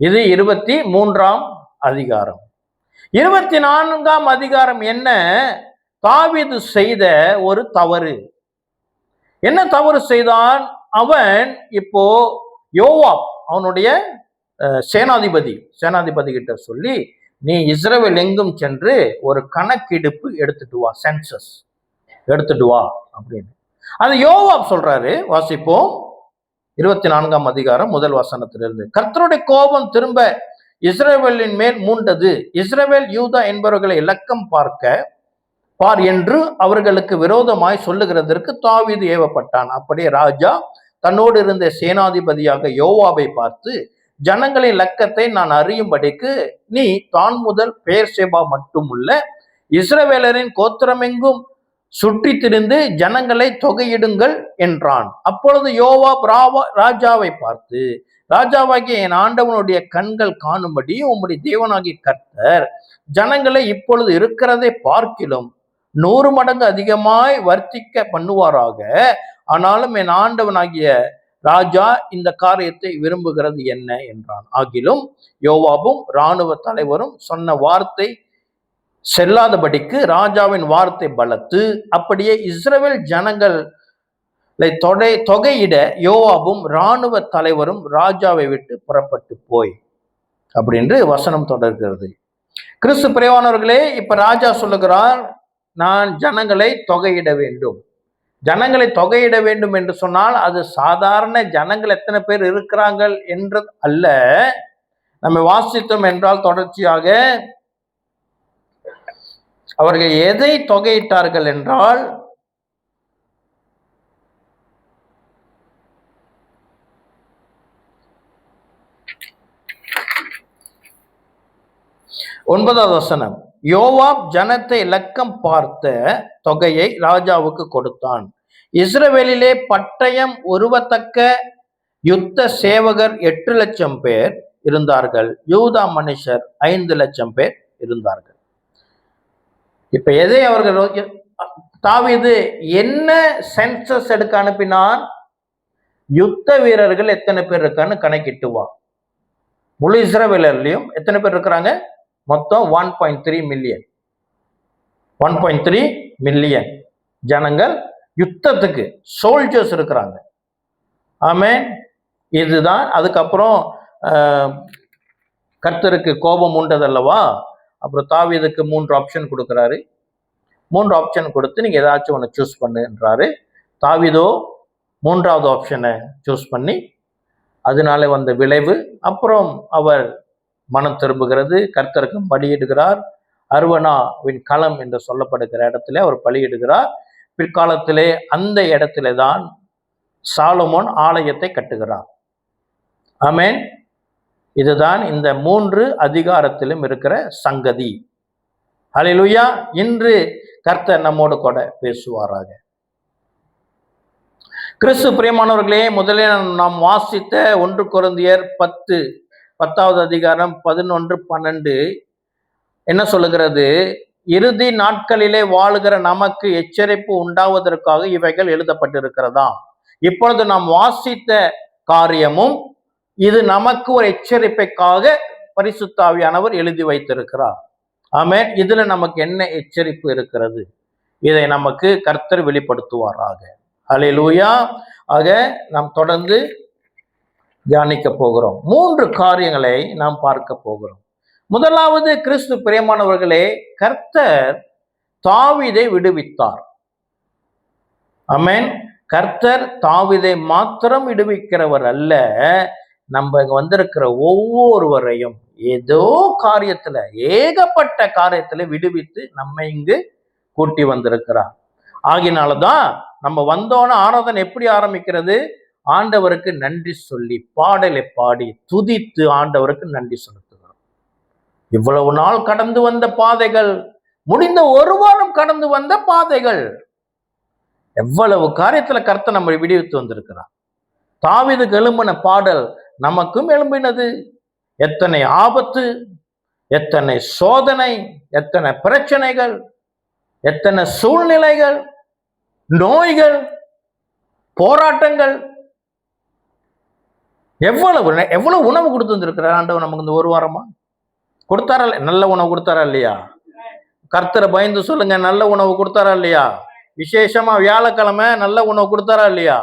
S1: இது 23ஆம் அதிகாரம். 24ஆம் அதிகாரம் என்ன, தாவீது செய்த ஒரு தவறு. என்ன தவறு செய்தான் அவன்? இப்போ யோவாப் அவனுடைய சேனாதிபதி கிட்ட சொல்லி, நீ இஸ்ரவேல் எங்கும் சென்று ஒரு கணக்கெடுப்பு எடுத்துட்டு வா, சென்சஸ் எடுத்துட்டு வா அப்படின்னு. அது யோவாப் சொல்றாரு. வாசிப்போம் 24ஆம் அதிகாரம் முதல் வசனத்திலிருந்து. கர்த்தருடைய கோபம் திரும்ப இஸ்ரவேலின் மேல் மூண்டது. இஸ்ரவேல் யூதா என்பவர்களை இலக்கம் பார் என்று அவர்களுக்கு விரோதமாய் சொல்லுகிறதற்கு தாவீது ஏவப்பட்டான். அப்படியே ராஜா தன்னோடு இருந்த சேனாதிபதியாக யோவாபை பார்த்து, ஜனங்களின் லக்கத்தை நான் அறியும்படிக்கு நீ தான் முதல் பெயர்சேபா மட்டுமுள்ள இஸ்ரவேலரின் கோத்திரமெங்கும் சுற்றி திரிந்து ஜனங்களை தொகையிடுங்கள் என்றான். அப்பொழுது யோவாப் ராஜாவை பார்த்து, ராஜாவாகிய என் ஆண்டவனுடைய கண்கள் காணும்படி உம்முடைய தேவனாகிய கர்த்தர் ஜனங்களை இப்பொழுது இருக்கிறதை பார்க்கிலும் 100 மடங்கு அதிகமாய் வர்த்திக்க பண்ணுவாராக. ஆனாலும் என் ஆண்டவனாகிய ராஜா இந்த காரியத்தை விரும்புகிறது என்ன என்றான். ஆகிலும் யோவாபும் இராணுவ தலைவரும் சொன்ன வார்த்தை செல்லாதபடிக்கு ராஜாவின் வார்த்தை பலத்து. அப்படியே இஸ்ரவேல் ஜனங்களை தொகையிட யோவாபும் இராணுவ தலைவரும் ராஜாவை விட்டு புறப்பட்டு போய் அப்படின்னு வசனம் தொடர்கிறது. கிறிஸ்து பிரியமானவர்களே, இப்ப ராஜா சொல்லுகிறார், நான் ஜனங்களை தொகையிட வேண்டும். ஜனங்களை தொகையிட வேண்டும் என்று சொன்னால் அது சாதாரண ஜனங்கள் எத்தனை பேர் இருக்கிறாங்க என்றது அல்ல. நம்ம வாசித்தோம் என்றால் தொடர்ச்சியாக அவர்கள் எதை தொகையிட்டார்கள் என்றால், ஒன்பதாவது வசனம், யோவாப் ஜனத்தை இலக்கம் பார்த்த தொகையை ராஜாவுக்கு கொடுத்தான். இஸ்ரவேலிலே பட்டயம் உருவத்தக்க யுத்த சேவகர் 8 லட்சம் பேர் இருந்தார்கள். யூதா மனுஷர் 5 லட்சம் பேர் இருந்தார்கள். இப்ப எதை அவர்கள் தாவீது என்ன சென்சஸ் எடுக்க அனுப்பினான்? யுத்த வீரர்கள் எத்தனை பேர் இருக்கான்னு கணக்கிட்டுவான். முழு இஸ்ரவேலர்லயும் எத்தனை பேர் இருக்கிறாங்க? மொத்தம் 1.3 மில்லியன். 1.3 மில்லியன் ஜனங்கள் யுத்தத்துக்கு சோல்ஜர்ஸ் இருக்கிறாங்க. ஆமென். இதுதான். அதுக்கப்புறம் கர்த்தருக்கு கோபம் உண்டதல்லவா, அப்புறம் தாவீதுக்கு 3 ஆப்ஷன் கொடுக்குறாரு. 3 ஆப்ஷன் கொடுத்து நீங்க ஏதாச்சும் ஒன்று சூஸ் பண்ணுன்றாரு. தாவீதோ 3வது ஆப்ஷனை சூஸ் பண்ணி அதனால வந்த விளைவு, அப்புறம் அவர் மனம் திரும்புகிறது, கர்த்தருக்கு பலியிடுகிறார். அர்வனாவின் களம் என்று சொல்லப்படுகிற இடத்துல அவர் பலியிடுகிறார். பிற்காலத்திலே அந்த இடத்திலே தான் சாலமோன் ஆலயத்தை கட்டுகிறார். ஆமென். இதுதான் இந்த 3 அதிகாரத்திலும் இருக்கிற சங்கதி. அல்லேலூயா. இன்று கர்த்தர் நம்மோடு கூட பேசுவாராக. கிறிஸ்து பிரியமானவர்களே, முதலில் நாம் வாசித்த 1 கொரிந்தியர் 10வது அதிகாரம் 11, 12 என்ன சொல்லுகிறது? இறுதி நாட்களிலே வாழுகிற நமக்கு எச்சரிப்பு உண்டாவதற்காக இவைகள் எழுதப்பட்டிருக்கிறதாம். இப்பொழுது நாம் வாசித்த காரியமும் இது நமக்கு ஒரு எச்சரிப்பைக்காக பரிசுத்த ஆவியானவர் எழுதி வைத்திருக்கிறார். ஆமென். இதுல நமக்கு என்ன எச்சரிப்பு இருக்கிறது? இதை நமக்கு கர்த்தர் வெளிப்படுத்துவாராக. அல்லேலூயா. ஆக நாம் தொடர்ந்து தியானிக்க போகிறோம். 3 காரியங்களை நாம் பார்க்க போகிறோம். முதலாவது, கிறிஸ்து பிரியமானவர்களே, கர்த்தர் தாவீதை விடுவித்தார். ஆமென். கர்த்தர் தாவீதை மாத்திரம் விடுவிக்கிறவர் அல்ல, நம்ம இங்க வந்திருக்கிற ஒவ்வொருவரையும் ஏதோ காரியத்துல, ஏகப்பட்ட காரியத்துல விடுவித்து நம்ம இங்கு கூட்டி வந்திருக்கிறார். ஆகினாலதான் நம்ம வந்தோன்னு ஆராதனை எப்படி ஆரம்பிக்கிறது? ஆண்டவருக்கு நன்றி சொல்லி, பாடலை பாடி துதித்து ஆண்டவருக்கு நன்றி செலுத்துகிறோம். இவ்வளவு நாள் கடந்து வந்த பாதைகள், முடிந்த ஒரு வாரம் கடந்து வந்த பாதைகள், எவ்வளவு காரியத்துல கர்த்தர் நம்மை விடுவித்து வந்திருக்கிறார். தாவீதுக்கு எழும்பின பாடல் நமக்கும் எழும்பினது. எத்தனை ஆபத்து, எத்தனை சோதனை, எத்தனை பிரச்சனைகள், எத்தனை சூழ்நிலைகள், நோய்கள், போராட்டங்கள், எவ்வளவு உணவு கொடுத்து வந்திருக்கிறார் ஆண்டவர் நமக்கு இந்த ஒரு வாரமா. கொடுத்தாரா? நல்ல உணவு கொடுத்தாரா இல்லையா? கர்த்தரை பயந்து சொல்லுங்க, நல்ல உணவு கொடுத்தாரா இல்லையா? விசேஷமா வியாழக்கிழமை நல்ல உணவு கொடுத்தாரா இல்லையா?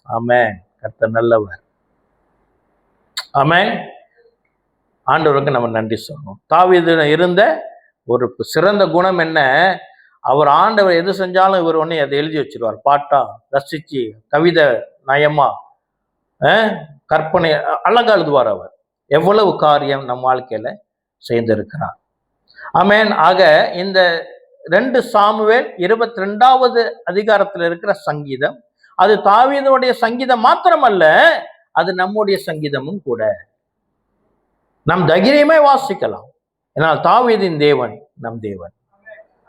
S1: ஆமென். கர்த்தர் நல்லவர். ஆமென். ஆண்டவருக்கு நம்ம நன்றி சொல்லணும். தாவீது இருந்த ஒரு சிறந்த குணம் என்ன? அவர் ஆண்டவர் எது செஞ்சாலும் இவர் ஒண்ணு அதை எழுதி வச்சிருவார். பாட்டா ரசிச்சு, கவிதை நயமா, கற்பனை அழகா எழுதுவார். அவர் எவ்வளவு காரியம் நம் வாழ்க்கையில செய்திருக்கிறார். ஆமென். ஆக இந்த 2 சாமுவேல் 22வது அதிகாரத்தில் இருக்கிற சங்கீதம், அது தாவீதுடைய சங்கீதம் மாத்திரமல்ல, அது நம்முடைய சங்கீதமும் கூட. நம் தைரியமே வாசிக்கலாம். ஏனால் தாவீதின் தேவன் நம் தேவன்.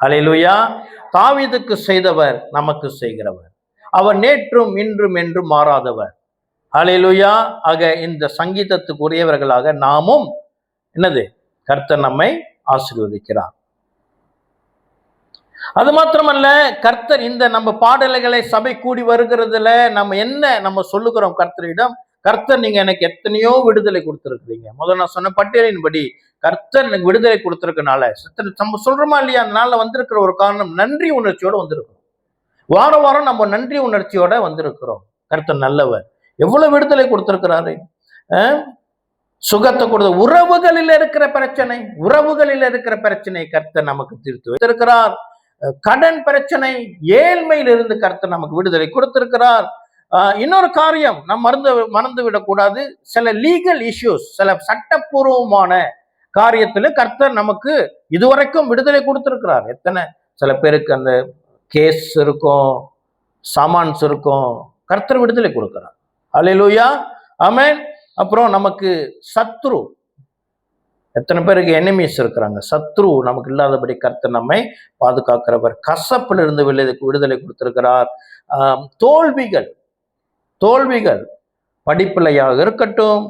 S1: அல்லேலூயா. தாவீதுக்கு செய்தவர் நமக்கு செய்கிறவர். அவர் நேற்றும் இன்றும் என்றும் மாறாதவர். அல்லேலூயா. ஆக இந்த சங்கீதத்துக்கு உரியவர்களாக நாமும் கர்த்தர் நம்மை ஆசீர்வதிக்கிறார். அது மாத்திரமல்ல, கர்த்தர் இந்த நம்ம பாடல்களை சபை கூடி வருகிறதுல நம்ம சொல்லுகிறோம் கர்த்தரிடம், கர்த்தர் நீங்க எனக்கு எத்தனையோ விடுதலை கொடுத்திருக்கிறீங்க. முதல்ல நான் சொன்ன பட்டியலின்படி கர்த்தர் எனக்கு விடுதலை கொடுத்திருக்கனால நம்ம சொல்றோமா இல்லையா? அந்த நாள்ல வந்திருக்கிற ஒரு காரணம், நன்றி உணர்ச்சியோட வந்திருக்கிறோம். வாரம் வாரம் நம்ம நன்றி உணர்ச்சியோட வந்திருக்கிறோம். கர்த்தர் நல்லவர். எவ்வளவு விடுதலை கொடுத்திருக்கிறாரு. சுகத்தை கொடுத்த உறவுகளில் இருக்கிற பிரச்சனை கர்த்தர் நமக்கு தீர்த்து வைத்திருக்கிறார். கடன் பிரச்சனை, ஏழ்மையில் இருந்து கர்த்தர் நமக்கு விடுதலை கொடுத்திருக்கிறார். இன்னொரு காரியம் நாம் மறந்து விடக்கூடாது. சில லீகல் இஷ்யூஸ், சில சட்டப்பூர்வமான காரியத்துல கர்த்தர் நமக்கு இதுவரைக்கும் விடுதலை கொடுத்திருக்கிறார். சில பேருக்கு அந்த கேஸ் இருக்கும், சாமான்ஸ் இருக்கும், கர்த்தர் விடுதலை கொடுக்கிறார். அல்லேலூயா. ஆமென். அப்புறம் நமக்கு சத்ரு, எத்தனை பேருக்கு எனிமீஸ் இருக்கிறாங்க. சத்ரு நமக்கு இல்லாதபடி கர்த்தர் நம்மை பாதுகாக்கிறவர். கசப்பில் இருந்து விடுதலை கொடுத்திருக்கிறார். தோல்விகள் படிப்பிலையாக இருக்கட்டும்,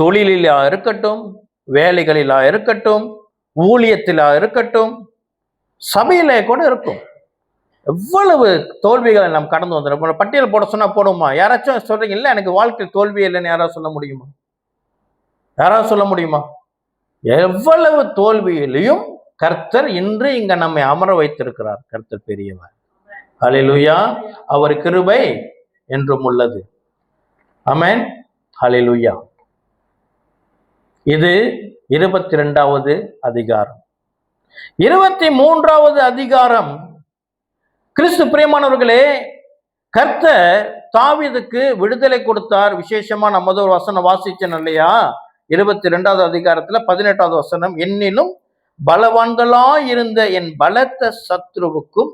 S1: தொழிலிலா இருக்கட்டும், வேலைகளிலா இருக்கட்டும், ஊழியத்திலா இருக்கட்டும், சபையில கூட இருக்கும். எவ்வளவு தோல்விகளை நாம் கடந்து வந்துடும். பட்டியல் போட சொன்னா போடுமா? யாராச்சும் சொல்றீங்க இல்ல எனக்கு வாழ்க்கையில் தோல்வி இல்லைன்னு யாராவது சொல்ல முடியுமா? எவ்வளவு தோல்வியிலையும் கர்த்தர் இன்று இங்க நம்மை அமர வைத்திருக்கிறார். கர்த்தர் பெரியவர். ஹல்லேலூயா. அவர் கிருபை என்றும் உள்ளது. ஆமென். ஹல்லேலூயா. இது 22வது அதிகாரம். 23வது அதிகாரம். கிறிஸ்து பிரியமானவர்களே, கர்த்தர் தாவீதுக்கு விடுதலை கொடுத்தார். விசேஷமா நம்ம ஒரு வசனம் வாசிச்சேன் இல்லையா? 22வது அதிகாரத்துல 18வது வசனம், என்னிலும் பலவான்களாயிருந்த என் பலத்த சத்ருவுக்கும்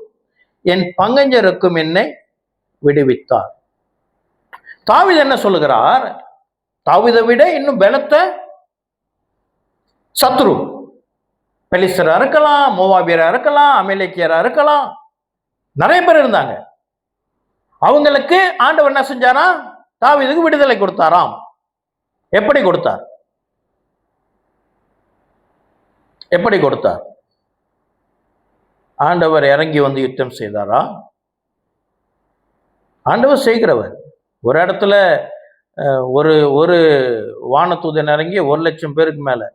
S1: என் பங்கஞ்சருக்கும் என்னை விடுவித்தார். தாவீது என்ன சொல்லுகிறார்? தாவீதை விட இன்னும் பலத்த சத்ரு, பெலிஸ்தரா இருக்கலாம், மோவாபியரா இருக்கலாம், அமலேக்கியரா இருக்கலாம், நிறைய பேர் இருந்தாங்க. அவங்களுக்கு ஆண்டவர் என்ன செஞ்சாரா? தாவீதுக்கு விடுதலை கொடுத்தாராம். எப்படி கொடுத்தார்? ஆண்டவர் இறங்கி வந்து யுத்தம் செய்தாரா? ஆண்டவர் செய்கிறவர். ஒரு இடத்துல ஒரு வானதூதன் இறங்கி 1,00,000 பேருக்கு மேல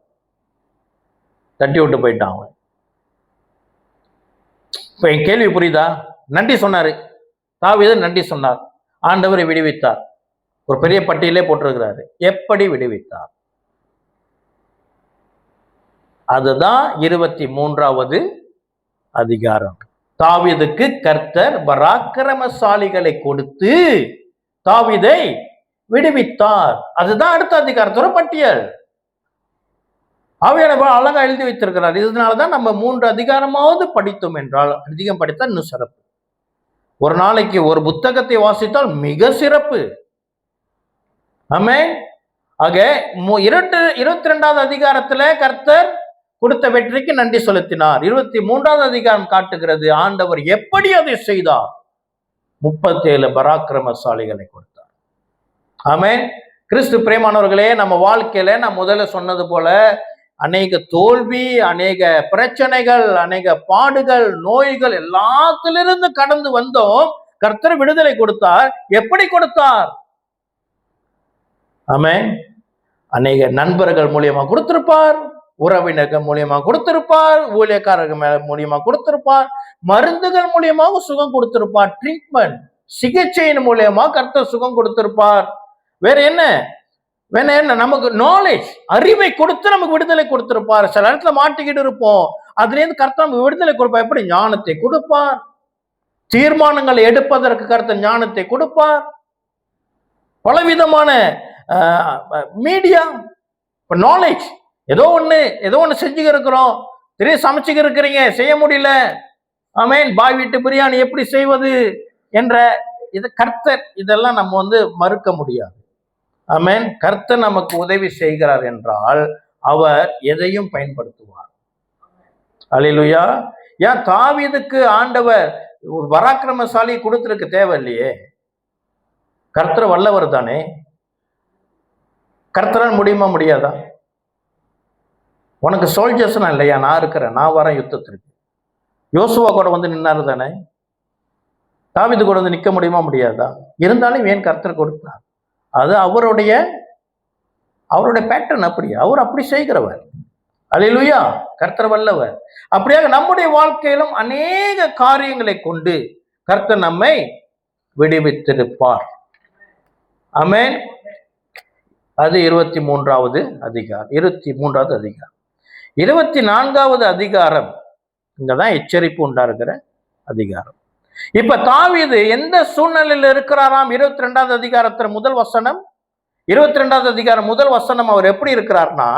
S1: தட்டி விட்டு போயிட்டான். இப்ப என் கேள்வி புரியுதா? நன்றி சொன்னாரு தாவீது, நன்றி சொன்னார், ஆண்டவரை விடுவித்தார். ஒரு பெரிய பட்டியலே போட்டிருக்கிறாரு. எப்படி விடுவித்தார்? அதுதான் 23வது அதிகாரம். தாவீதுக்கு கர்த்தர் பராக்கிரமசாலிகளை கொடுத்து தாவீதை விடுவித்தார். அதுதான் அடுத்த அதிகாரத்தோட பட்டியல். ஆவியானவர் அழகா எழுதி வைத்திருக்கிறார். இதனாலதான் நம்ம 3 அதிகாரமாவது படித்தோம் என்றால், அதிகம் படித்தால் இன்னும் சிறப்பு. ஒரு நாளைக்கு ஒரு புத்தகத்தை வாசித்தால் மிக சிறப்பு. ஆமென். ஆக 22வது அதிகாரத்துல கர்த்தர் கொடுத்த வெற்றிக்கு நன்றி செலுத்தினார். 23வது அதிகாரம் காட்டுகிறது ஆண்டவர் எப்படி அதை செய்தார். 37 பராக்கிரமசாலிகளை கொடுத்தார். ஆமென். கிறிஸ்து பிரியமானவர்களே, நம்ம வாழ்க்கையில நான் முதல்ல சொன்னது போல அநேக தோல்வி, அநேக பிரச்சனைகள், அநேக பாடுகள், நோய்கள் எல்லாத்திலிருந்து கடந்து வந்தோம். கர்த்தர் விடுதலை கொடுத்தார். எப்படி கொடுத்தார்? ஆமென். அநேக நண்பர்கள் மூலியமா கொடுத்திருப்பார், உறவினர்கள் மூலியமா கொடுத்திருப்பார், ஊழியக்காரர்கள் மூலியமா கொடுத்திருப்பார், மருந்துகள் மூலியமாக சுகம் கொடுத்திருப்பார், ட்ரீட்மெண்ட் சிகிச்சையின் மூலியமா கர்த்தர் சுகம் கொடுத்திருப்பார். வேற என்ன? நமக்கு நாலேஜ், அறிவை கொடுத்து நமக்கு விடுதலை கொடுத்திருப்பார். சில இடத்துல மாட்டிக்கிட்டு இருப்போம், அதுல இருந்து கர்த்தர் நமக்கு விடுதலை கொடுப்பார். எப்படி? ஞானத்தை கொடுப்பார். தீர்மானங்களை எடுப்பதற்கு கர்த்தர் ஞானத்தை கொடுப்பார். பலவிதமான மீடியா, நாலேஜ். ஏதோ ஒண்ணு செஞ்சுக்க இருக்கிறோம், தெரிய சமைச்சுக்க இருக்கிறீங்க, செய்ய முடியல. ஆமென். பாய் வீட்டு பிரியாணி எப்படி செய்வது என்ற இது கர்த்தர், இதெல்லாம் நம்ம மறுக்க முடியாது. ஆமென். கர்த்தர் நமக்கு உதவி செய்கிறார் என்றால் அவர் எதையும் பயன்படுத்துவார். அல்லேலூயா. ஏன் தாவீதுக்கு ஆண்டவர் பராக்கிரமசாலி கொடுத்திருக்க தேவை இல்லையே? கர்த்தர் வல்லவர் தானே. கர்த்தரால் முடியுமா? முடியாதா? உனக்கு சோல்ஜர்ஸ் இல்லையா? நான் இருக்கிறேன், நான் வரேன் யுத்தத்திற்கு. யோசுவா கூட நின்னாரு தானே. தாவீது கூட நிக்க முடியுமா? முடியாதா? இருந்தாலும் ஏன் கர்த்தர் கொடுத்தார்? அது அவருடைய பேட்டர்ன். அவர் அப்படி செய்கிறவர். அல்லேலூயா. கர்த்தர் வல்லவர். அப்படியாக நம்முடைய வாழ்க்கையிலும் அநேக காரியங்களை கொண்டு கர்த்தர் நம்மை விடுவித்திருப்பார். ஆமென். அது 23வது அதிகாரம். 24வது அதிகாரம் இங்கதான் எச்சரிப்பு உண்டாருக்கிற அதிகாரம். இப்ப தாவீது எந்த சூழ்நிலையில் இருக்கிறாராம்? 22வது அதிகாரத்துல முதல் வசனம், 22வது அதிகாரம் முதல் வசனம் அவர் எப்படி இருக்கிறார்னா,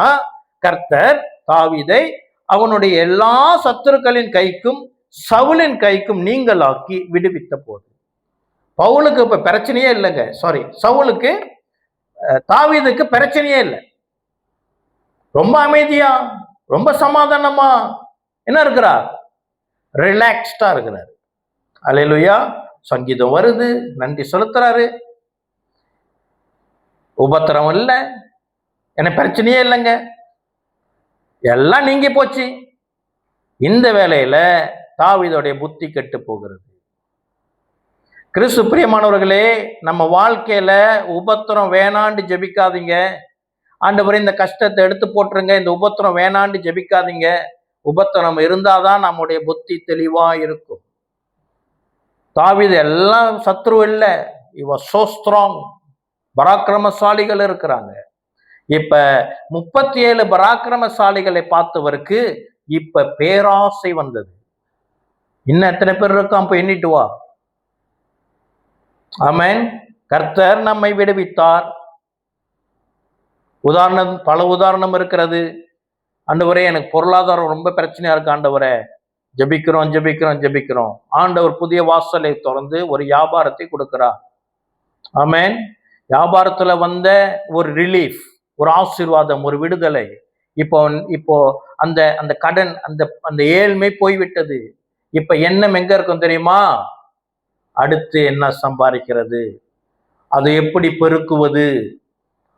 S1: கர்த்தர் தாவீதை அவனுடைய எல்லா சத்துருக்களின் கைக்கும் சவுலின் கைக்கும் நீங்களாக்கி விடுவித்த போது. பவுலுக்கு இப்ப பிரச்சனையே இல்லைங்க. சவுலுக்கு, தாவீதுக்கு பிரச்சனையே இல்லை. ரொம்ப அமைதியா, ரொம்ப சமாதானமா என்ன இருக்கிறார்? ரிலாக்ஸ்டா இருக்கிறார். அல்லேலூயா. சங்கீதம் வருது, நன்றி செலுத்துறாரு. உபத்திரம் இல்லை, எனக்கு பிரச்சனையே இல்லைங்க, எல்லாம் நீங்கி போச்சு. இந்த வேளையில தாவீதுடைய புத்தி கெட்டு போகிறது. கிறிஸ்து பிரியமானவர்களே, நம்ம வாழ்க்கையில உபத்திரம் வேணாண்டு ஜெபிக்காதீங்க. ஆண்டவரே இந்த கஷ்டத்தை எடுத்து போட்டுருங்க, இந்த உபத்திரம் வேணாண்டு ஜெபிக்காதீங்க. உபத்திரம் இருந்தாதான் நம்முடைய புத்தி தெளிவா இருக்கும். தாவீது எல்லாம் சத்ரு இல்லை, சோ ஸ்ட்ராங். பராக்கிரமசாலிகள் இருக்கிறாங்க. இப்ப 37 பராக்கிரமசாலிகளை பார்த்தவருக்கு இப்ப பேராசை வந்தது. இன்னும் எத்தனை பேர் இருக்கான்? இப்ப எண்ணிட்டு வா. ஆமென். கர்த்தர் நம்மை விடுவித்தார். பல உதாரணம் இருக்கிறது. ஆண்டவரே எனக்கு பொருளாதாரம் ரொம்ப பிரச்சனையா இருக்கு, ஆண்டவரே ஜெபிக்கிறோம். ஆண்டவர் புதிய வாசலை திறந்து ஒரு வியாபாரத்தை கொடுக்கிறார். ஆமென். வியாபாரத்துல வந்த ஒரு ரிலீஃப், ஒரு ஆசீர்வாதம், ஒரு விடுதலை. இப்போ அந்த கடன், அந்த ஏழ்மை போய்விட்டது. இப்ப எண்ணம் எங்க இருக்கும் தெரியுமா? அடுத்து என்ன சம்பாதிக்கிறது, அதை எப்படி பெருக்குவது,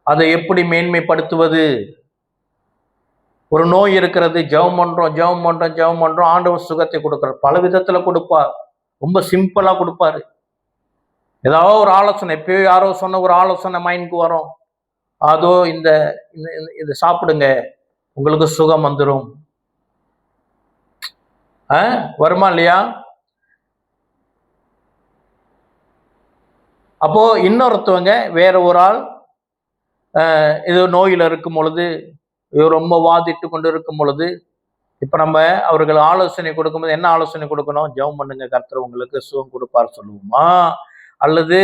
S1: அதை எப்படி மேன்மைப்படுத்துவது. ஒரு நோய் இருக்கிறது, ஜெபம் பண்றோம். ஆண்டவர் சுகத்தை கொடுக்கிறார். பல விதத்துல கொடுப்பார். ரொம்ப சிம்பிளா கொடுப்பாரு. ஏதாவது ஒரு ஆலோசனை, எப்பயோ யாரோ சொன்ன ஒரு ஆலோசனை மைண்டுக்கு வரும். அதோ இது சாப்பிடுங்க, உங்களுக்கு சுகம் வந்துடும். வருமா இல்லையா? அப்போ இன்னொருத்தவங்க வேற ஒரு ஆள் இது நோயில இருக்கும் பொழுது, ரொம்ப வாதிட்டு கொண்டு இருக்கும் பொழுது, இப்ப நம்ம அவர்கள் ஆலோசனை கொடுக்கும்போது என்ன ஆலோசனை கொடுக்கணும்? ஜெபம் பண்ணுங்க, கர்த்தர் உங்களுக்கு சுகம் கொடுப்பார் சொல்லுவோமா? அல்லது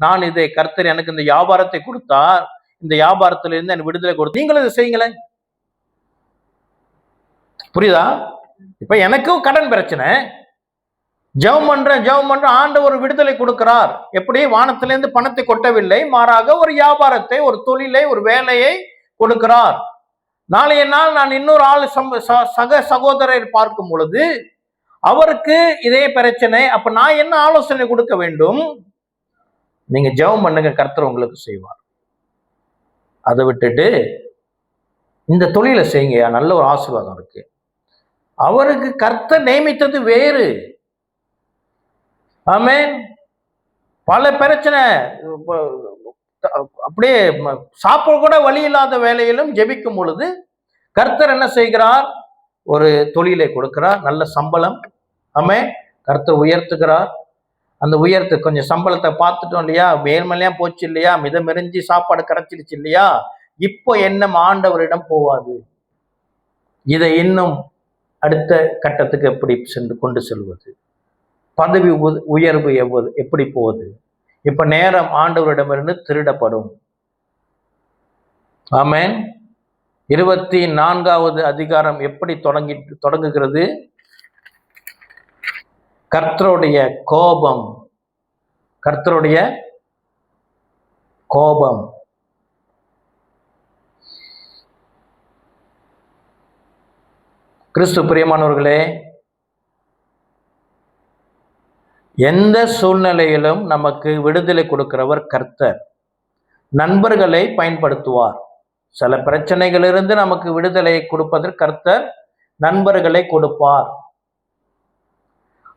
S1: நான் இதை கர்த்தர் எனக்கு இந்த வியாபாரத்தை கொடுத்தார், இந்த வியாபாரத்துல இருந்து எனக்கு விடுதலை கொடுத்து நீங்களும் இதை செய்யுங்களேன். புரியுதா? இப்ப எனக்கும் கடன் பிரச்சனை, ஜெபம் பண்றேன், ஆண்டவர் விடுதலை கொடுக்கிறார். எப்படி? வானத்திலிருந்து பணத்தை கொட்டவில்லை, மாறாக ஒரு வியாபாரத்தை, ஒரு தொழிலை, ஒரு வேலையை கொடுக்கிறார். நாளைய நாள் நான் இன்னொரு ஆள் சக சகோதரர் பார்க்கும் பொழுது அவருக்கு இதே பிரச்சனை, அப்ப நான் என்ன ஆலோசனை கொடுக்க வேண்டும்? நீங்க ஜெபம் பண்ணுங்க, கர்த்தர் உங்களுக்கு செய்வார். அதை விட்டுட்டு இந்த தொழிலை செய்யுங்க, நல்ல ஒரு ஆசீர்வாதம் இருக்கு. அவருக்கு கர்த்தர் நியமித்தது வேறு. ஆமென். பல பிரச்சனை, அப்படியே சாப்பிட கூட வழி இல்லாத வேலையிலும் ஜெபிக்கும் பொழுது கர்த்தர் என்ன செய்கிறார்? ஒரு தொழிலை கொடுக்கிறார், நல்ல சம்பளம். ஆமென். கர்த்தர் உயர்த்துகிறார். அந்த உயர்த்து கொஞ்சம் சம்பளத்தை பார்த்துட்டோம் இல்லையா, மேல்மலையா போச்சு இல்லையா, மிதமெறிஞ்சி சாப்பாடு கிடைச்சிருச்சு இல்லையா, இப்போ என்ன ஆண்டவரிடம் போவாது, இதை இன்னும் அடுத்த கட்டத்துக்கு எப்படி கொண்டு செல்வது, பதவி உயர்வு எப்படி போவது? இப்ப நேரம் ஆண்டவரிடமிருந்து திருடப்படும். ஆமென். 24வது அதிகாரம் எப்படி தொடங்குகிறது? கர்த்தருடைய கோபம், கர்த்தருடைய கோபம். கிறிஸ்து பிரியமானவர்களே, எந்த சூழ்நிலையிலும் நமக்கு விடுதலை கொடுக்கிறவர் கர்த்தர். நண்பர்களை பயன்படுத்துவார். சில பிரச்சனைகளிலிருந்து நமக்கு விடுதலை கொடுப்பதற்கு கர்த்தர் நண்பர்களை கொடுப்பார்.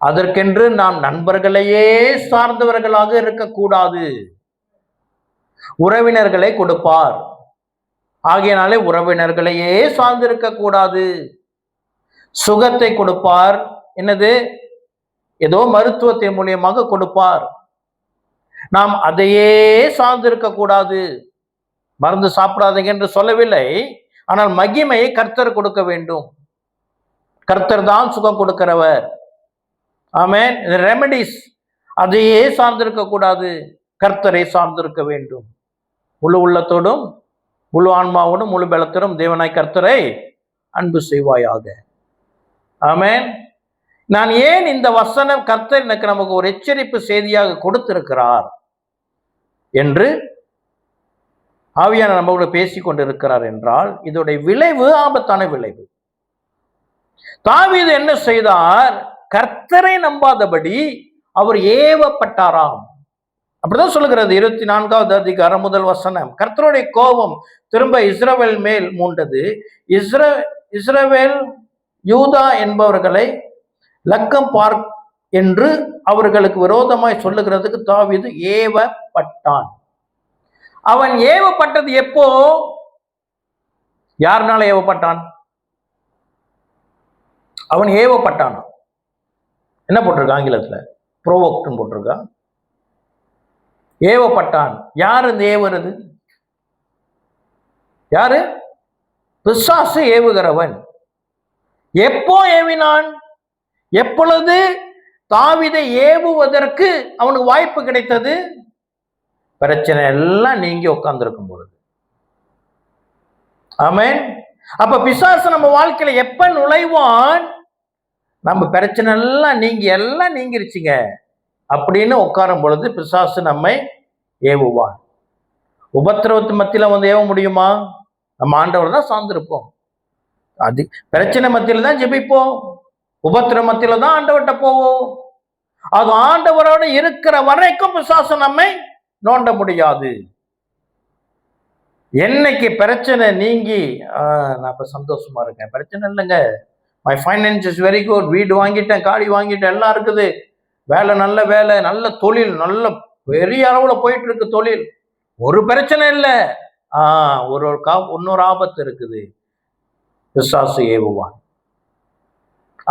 S1: அதற்கென்று நாம் நண்பர்களையே சார்ந்தவர்களாக இருக்கக்கூடாது. உறவினர்களை கொடுப்பார். ஆகையினாலே உறவினர்களையே சார்ந்திருக்க கூடாது. சுகத்தை கொடுப்பார். என்னது? ஏதோ மருத்துவத்தின் மூலியமாக கொடுப்பார். நாம் அதையே சார்ந்திருக்க கூடாது. மருந்து சாப்பிடாதீங்க என்று சொல்லவில்லை, ஆனால் மகிமையை கர்த்தர் கொடுக்க வேண்டும். கர்த்தர் தான் சுகம் கொடுக்கிறவர். ஆமென். ரெமடிஸ் அதையே சார்ந்திருக்க கூடாது, கர்த்தரை சார்ந்திருக்க வேண்டும். முழு உள்ளத்தோடும் முழு ஆன்மாவோடும் முழு பலத்தோடும் தேவனாய் கர்த்தரை அன்பு செய்வாயாக. ஆமென். நான் ஏன் இந்த வசனம் கர்த்தர் எனக்கு நமக்கு ஒரு எச்சரிப்பு செய்தியாக கொடுத்திருக்கிறார் என்று ஆவியான நம்மளோட பேசிக் கொண்டிருக்கிறார் என்றால், இதோடைய விளைவு ஆபத்தான விளைவு. தாவீது என்ன செய்தார்? கர்த்தரை நம்பாதபடி அவர் ஏவப்பட்டாராம். அப்படிதான் சொல்லுகிறது 24வது அதிகாரம் 1 வசனம். கர்த்தருடைய கோபம் திரும்ப இஸ்ரவேல் மேல் மூண்டது. இஸ்ரவேல் யூதா என்பவர்களை லக்கம் பார் என்று அவர்களுக்கு விரோதமாய் சொல்லுகிறதுக்கு தாவீது ஏவப்பட்டான். அவன் ஏவப்பட்டது எப்போ? யாருனால ஏவப்பட்டான்? அவன் ஏவப்பட்டான். என்ன போட்டிருக்க ஆங்கிலத்துல? ப்ரோவோக்ட்னு போட்டிருக்கா. ஏவப்பட்டான். யாரு இந்த ஏவுறது? யாரு? பிசாசு ஏவுகிறவன். எப்போ ஏவினான்? எப்பொழுது தாவீதை ஏவுவதற்கு அவனுக்கு வாய்ப்பு கிடைத்தது? பிரச்சனை எல்லாம் நீங்கி உட்கார்ந்துருக்கும் பொழுது. ஆமென். அப்ப பிசாசு நம்ம வாழ்க்கையில எப்ப நுழைவான்? நம்ம பிரச்சனை எல்லாம் நீங்கிருச்சுங்க அப்படின்னு உட்காரும் பொழுது பிசாசு நம்மை ஏவுவான். உபத்திரவத்து மத்தியில வந்து ஏவ முடியுமா? நம்ம ஆண்டவர் தான் சார்ந்திருப்போம். அது பிரச்சனை மத்தியில தான் ஜெபிப்போம். உபத்திர மத்தியில தான் ஆண்டவர்கிட்ட போவோம். அது ஆண்டவரோட இருக்கிற வரைக்கும் பிசாசு நம்மை நோண்ட முடியாது. என்னைக்கு பிரச்சனை நீங்கி நான் இப்ப சந்தோஷமா இருக்கேன், பிரச்சனை இல்லைங்க, my finance is very good, வீடு வாங்கிட்டேன், காடி வாங்கிட்டேன், எல்லாம் இருக்குது, வேலை, நல்ல தொழில், நல்ல பெரிய அளவுல போயிட்டு இருக்கு தொழில், ஒரு பிரச்சனை இல்லை, இன்னொரு ஆபத்து இருக்குது. பிசாசு ஏவுவான்.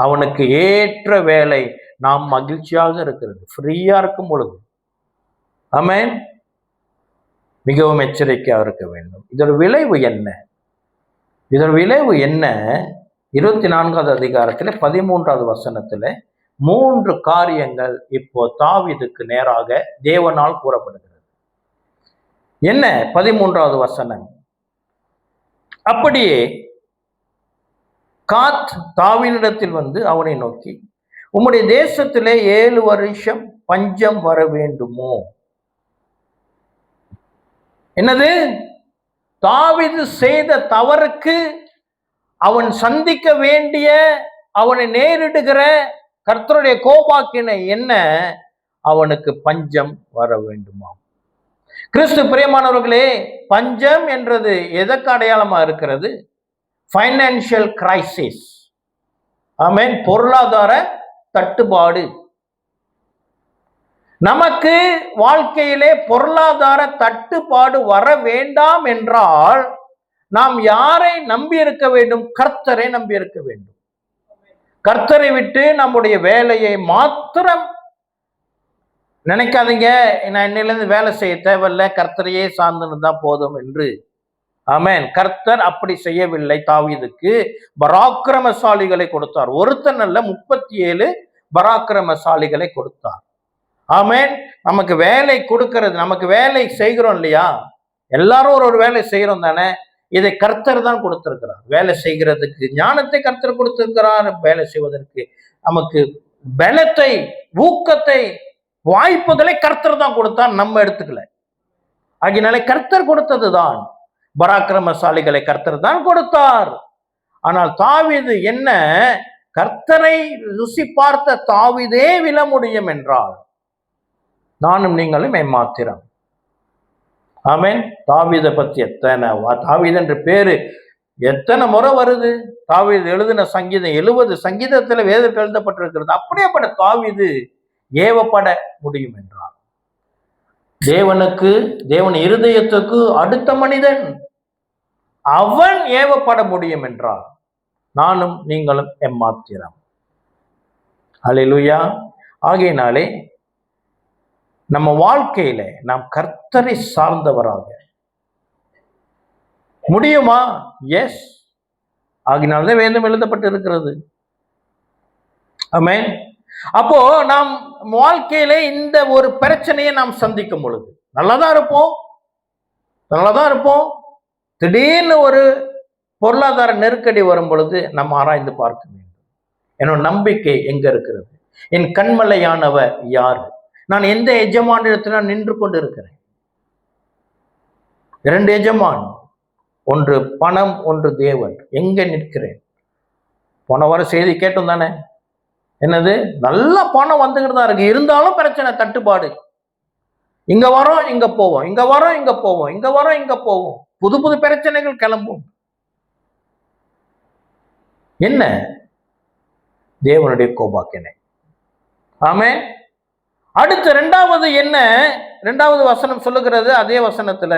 S1: அவனுக்கு ஏற்ற வேலை நாம் மகிழ்ச்சியாக இருக்கிறது, ஃப்ரீயா இருக்கும் பொழுது. ஆமென். மிகவும் எச்சரிக்கையா இருக்க வேண்டும். இதோட விளைவு என்ன? இதோட விளைவு என்ன? 24வது அதிகாரத்துல 13வது வசனத்துல 3 காரியங்கள் இப்போ தாவீதுக்கு நேராக தேவனால் கூறப்படுகிறது. என்ன 13வது வசனம்? அப்படியே காத் தாவீதிடத்தில் வந்து அவனை நோக்கி, உம்முடைய தேசத்திலே 7 வருஷம் பஞ்சம் வர வேண்டுமோ? என்னது? தாவீது செய்த தவறுக்கு அவன் சந்திக்க வேண்டிய, அவனை நேரிடுகிற கர்த்தருடைய கோபாக்கினை என்ன? அவனுக்கு பஞ்சம் வர வேண்டுமா? கிறிஸ்து பிரியமானவர்களே, பஞ்சம் என்றது எதற்கு அடையாளமா இருக்கிறது? Financial crisis. ஆமென். பொருளாதார தட்டுப்பாடு. நமக்கு வாழ்க்கையிலே பொருளாதார தட்டுப்பாடு வர வேண்டாம் என்றால் நாம் யாரை நம்பி இருக்க வேண்டும்? கர்த்தரை நம்பி இருக்க வேண்டும். கர்த்தரை விட்டு நம்முடைய வேலையை மாத்திரம் நினைக்காதீங்க, நான் இன்னிலிருந்து வேலை செய்ய தேவையில்லை, கர்த்தரையே சார்ந்துன்னு தான் போதும் என்று. ஆமென். கர்த்தர் அப்படி செய்யவில்லை. தாவீதுக்கு பராக்கிரமசாலிகளை கொடுத்தார். ஒருத்தன் அல்ல, 37 பராக்கிரமசாலிகளை கொடுத்தார். ஆமென். நமக்கு வேலை கொடுக்கிறது, நமக்கு வேலை செய்கிறோம் இல்லையா? எல்லாரும் ஒரு வேலை செய்கிறோம் தானே? இதை கர்த்தர் தான் கொடுத்திருக்கிறார். வேலை செய்கிறதுக்கு ஞானத்தை கர்த்தர் கொடுத்திருக்கிறார். வேலை செய்வதற்கு நமக்கு பலத்தை, ஊக்கத்தை, வாய்ப்புகளை கர்த்தர் தான் கொடுத்தார், நம்ம எடுத்துக்கல. ஆகினாலே கர்த்தர் கொடுத்தது தான். பராக்கிரமசாலிகளை கர்த்தர் தான் கொடுத்தார். ஆனால் தாவீது என்ன? கர்த்தரை ருசி பார்த்த தாவீதே விழ முடியும் என்றால் நானும் நீங்களும் ஏமாத்திரம். ஆமென். தாவீதை பத்தி எத்தனை, தாவீது என்ற பேரு எத்தனை முறை வருது? தாவீது எழுதின சங்கீதம் 70 சங்கீதத்துல வேதத்தில் எழுதப்பட்டிருக்கிறது. அப்படியேப்பட்ட தாவீது ஏவப்பட முடியும் என்றார். தேவன் இருதயத்துக்கு அடுத்த மனிதன், அவன் ஏவப்பட முடியும் என்றார் நானும் நீங்களும் எம்மாத்திரம். அல்லேலூயா. ஆகையினாலே நம்ம வாழ்க்கையில நாம் கர்த்தரை சார்ந்தவராக முடியுமா? எஸ். ஆகினால்தான் வேதம் எழுதப்பட்டு இருக்கிறது. ஆமென். அப்போ நாம் வாழ்க்கையில இந்த ஒரு பிரச்சனையை நாம் சந்திக்கும் பொழுது நல்லதான் இருப்போம். திடீர்னு ஒரு பொருளாதார நெருக்கடி வரும் பொழுது நம்ம ஆராய்ந்து பார்க்க வேண்டும். என்னோட நம்பிக்கை எங்க இருக்கிறது? என் கண்மலையானவர் யாரு? நான் எந்த எஜமானிடத்தில் நான் நின்று கொண்டு இருக்கிறேன்? 2 எஜமான், ஒன்று பணம், ஒன்று தேவன். எங்க நிற்கிறேன்? போன வாரம் செய்தி கேட்டோம் தானே? என்னது? நல்ல பணம் வந்துகிட்டு தான் இருக்கு, இருந்தாலும் பிரச்சனை, தட்டுப்பாடு. இங்க வரோம், இங்க போவோம், இங்க வரோம், இங்க போவோம், இங்க வரோம், இங்க போவோம். புது புது பிரச்சனைகள் கிளம்பும். என்ன? தேவனுடைய கோபாக்கினை. ஆமென். அடுத்து 2வது என்ன? 2வது வசனம் சொல்லுகிறது, அதே வசனத்துல,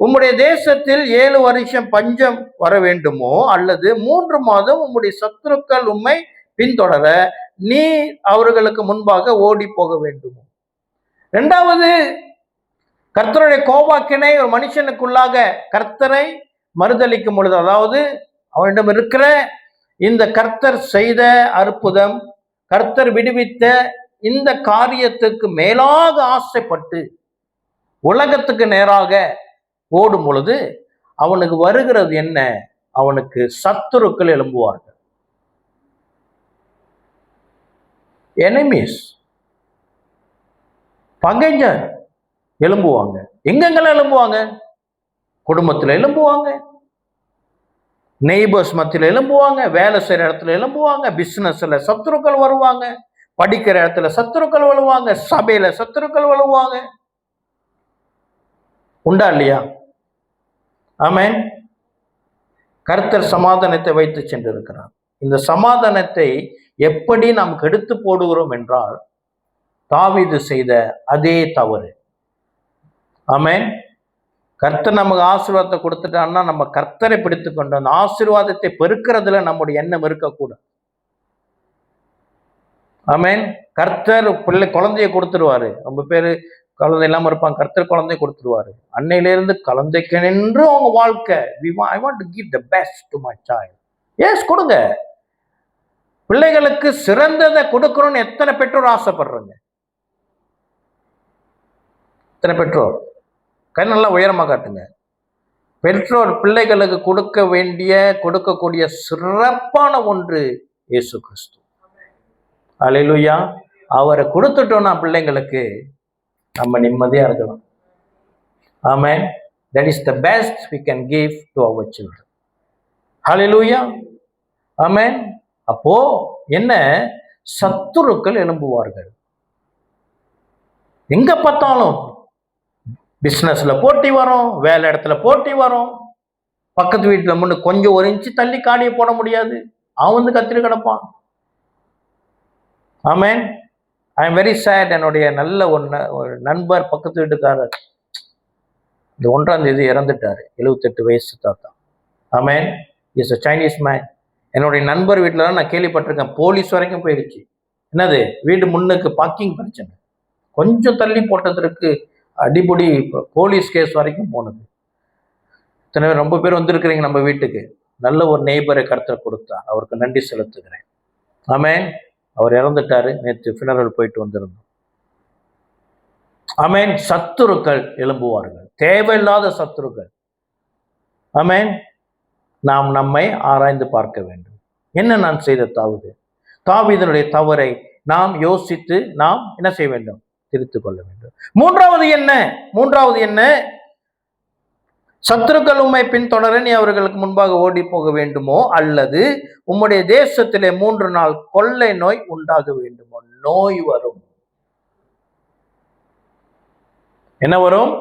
S1: உம்முடைய தேசத்தில் 7 வருஷம் பஞ்சம் வர வேண்டுமோ, அல்லது 3 மாதம் உம்முடைய சத்துருக்கள் உம்மை பின்தொடர நீ அவர்களுக்கு முன்பாக ஓடி போக வேண்டுமோ? 2வது கர்த்தருடைய கோபாக்கினை ஒரு மனுஷனுக்குள்ளாக கர்த்தரை மறுதலிக்கும் பொழுது, அதாவது அவனிடம் இருக்கிற இந்த கர்த்தர் செய்த அற்புதம், கர்த்தர் விடுவித்த இந்த காரியத்துக்கு மேலாக ஆசைப்பட்டு உலகத்துக்கு நேராக ஓடும் பொழுது அவனுக்கு வருகிறது என்ன? அவனுக்கு சத்துருக்கள் எழும்புவார்கள். எனிமீஸ், பகைஞர் எழும்புவாங்க. எங்கெங்கெல்லாம் எழும்புவாங்க? குடும்பத்தில் எழும்புவாங்க, நெய்பர்ஸ் மத்தியில் எழும்புவாங்க, வேலை செய்கிற இடத்துல எழும்புவாங்க, பிசினஸ்ல சத்துருக்கள் வருவாங்க, படிக்கிற இடத்துல சத்துருக்கள் வருவாங்க, சபையில சத்துருக்கள் வருவாங்க. உண்டா இல்லையா? ஆமென். கர்த்தர் சமாதானத்தை வைத்து சென்றிருக்கிறார். இந்த சமாதானத்தை எப்படி நாம் கெடுத்து போடுகிறோம் என்றால் தாவீது செய்த அதே தவறு. ஆமென். கர்த்தர் நமக்கு ஆசீர்வாதத்தை கொடுத்துட்டான்னா நம்ம கர்த்தரை பிடித்து கொண்டு அந்த ஆசீர்வாதத்தை பெருக்கிறதுல நம்முடைய எண்ணம் இருக்கக்கூடாது. ஆமென். கர்த்தர் குழந்தைய கொடுத்துருவாரு. ரொம்ப பேரு குழந்தை இல்லாம இருப்பாங்க, கர்த்தர் குழந்தை கொடுத்துருவாரு. அன்னையிலிருந்து குழந்தைக்கு நின்று அவங்க வாழ்க்கை. I want to give the best to my child. Yes, கொடுங்க. பிள்ளைகளுக்கு சிறந்ததை கொடுக்கணும்னு எத்தனை பெற்றோர் ஆசைப்படுறாங்க? எத்தனை பெற்றோர் கை நல்லா உயரமா காட்டுங்க. பெற்றோர் பிள்ளைகளுக்கு கொடுக்கக்கூடிய சிறப்பான ஒன்று இயேசு கிறிஸ்து. அல்லேலூயா. அவரை கொடுத்துட்டோம்னா பிள்ளைங்களுக்கு நம்ம நிம்மதியா இருக்கலாம். ஆமென். That is the best we can give to our children. Hallelujah. ஆமென். அப்போ என்ன? சத்துருக்கள் எழும்புவார்கள். எங்க பார்த்தாலும் பிசினஸ்ல போட்டி வரும், வேலை இடத்துல போட்டி வரும். பக்கத்து வீட்டுல முன்னு கொஞ்சம் ஒரு இன்ச்சு தள்ளி காடியை போட முடியாது, அவன் வந்து கத்திரி கிடப்பான். Amen. I am very sad. என்னுடைய நல்ல ஒரு நண்பர், பக்கத்து வீட்டுக்காரர், இந்த 1ஆம் தேதி இறந்துட்டாரு. 78 வயசு தாத்தா. Amen. Is a Chinese man. என்னுடைய நண்பர் வீட்டில் தான் நான் கேள்விப்பட்டிருக்கேன், போலீஸ் வரைக்கும் போயிடுச்சு. என்னது? வீடு முன்னுக்கு பார்க்கிங் பிரச்சனை, கொஞ்சம் தள்ளி போட்டதற்கு அடிப்படி போலீஸ் கேஸ் வரைக்கும் போனது. இத்தனை ரொம்ப பேர் வந்திருக்கிறீங்க நம்ம வீட்டுக்கு. நல்ல ஒரு நெய்பரை கர்த்தர் கொடுத்தார், அவருக்கு நன்றி செலுத்துகிறேன். ஆமென். அவர் இறந்துட்டாரு. நேற்று ஃபினரல் போயிட்டு வந்திருந்தோம். ஆமென். சத்துருக்கள் எழும்புவார்கள், தேவையில்லாத சத்துருக்கள். ஆமென். நாம் நம்மை ஆராய்ந்து பார்க்க வேண்டும். என்ன நான் செய்த தவறு? தாவீதனுடைய தவறை நாம் யோசித்து நாம் என்ன செய்ய வேண்டும்? திருத்திக் கொள்ள வேண்டும். மூன்றாவது என்ன? சத்துருக்கள் உம்மை பின்தொடர நீ அவர்களுக்கு முன்பாக ஓடி போக வேண்டுமோ, அல்லது உம்முடைய தேசத்திலே 3 நாள் கொள்ளை நோய் உண்டாக வேண்டுமோ? நோய் வரும். என்ன வரும்?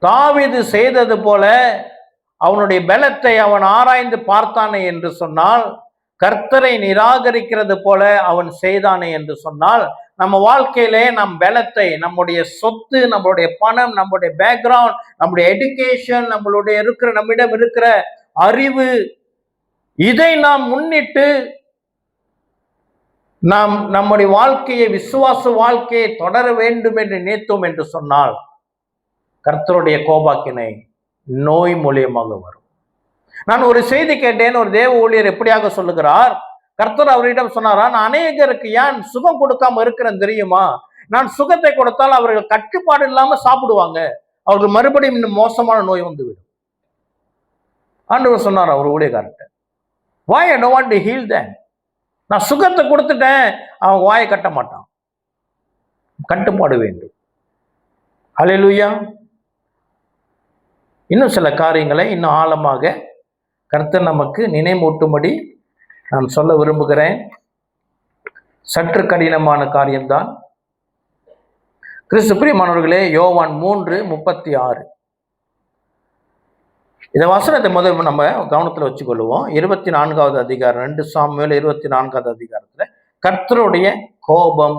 S1: தாவீது செய்தது போல அவனுடைய பலத்தை அவன் ஆராய்ந்து பார்த்தானே என்று சொன்னால், கர்த்தரை நிராகரிக்கிறது போல அவன் செய்தானே என்று சொன்னால், நம்ம வாழ்க்கையிலே நம் பலத்தை, நம்முடைய சொத்து, நம்மளுடைய பணம், நம்முடைய பேக்ரவுண்ட், நம்முடைய எடுகேஷன், நம்மிடம் இருக்கிற அறிவு, இதை நாம் முன்னிட்டு நாம் நம்முடைய வாழ்க்கையை, விசுவாச வாழ்க்கையை தொடர வேண்டும் என்று நினைத்தோம் என்று சொன்னால், கர்த்தருடைய கோபாக்கினை நோய் மூலியமாக வரும். நான் ஒரு செய்தி கேட்டேன். ஒரு தேவ ஊழியர் எப்படியாக சொல்லுகிறார், கர்த்தர் அவரிடம் சொன்னாரா, நான் அநேகருக்கு ஏன் சுகம் கொடுக்காம இருக்கிறேன் தெரியுமா? நான் சுகத்தை கொடுத்தால் அவர்கள் கட்டுப்பாடு இல்லாம சாப்பிடுவாங்க, அவர்கள் மறுபடியும் இன்னும் மோசமான நோய் வந்துவிடும். ஆண்டவர் சொன்னார் அவர் ஊழியக்காரர்கிட்ட, why I don't want to heal them. நான் சுகத்தை கொடுத்துட்டேன், அவன் வாயை கட்ட மாட்டான். கட்டுப்பாடு வேண்டும். ஹல்லேலூயா. இன்னும் சில காரியங்களை இன்னும் ஆழமாக கர்த்தர் நமக்கு நினைவூட்டும்படி நான் சொல்ல விரும்புகிறேன். சற்று கடினமான காரியம்தான். கிறிஸ்து பிரியமானவர்களே, யோவான் 3:36 இந்த வசனத்தை முதல் நம்ம கவனத்தில் வச்சுக்கொள்வோம். 24வது அதிகாரம், 2 சாமுவேல் 24வது அதிகாரத்துல கர்த்தருடைய கோபம்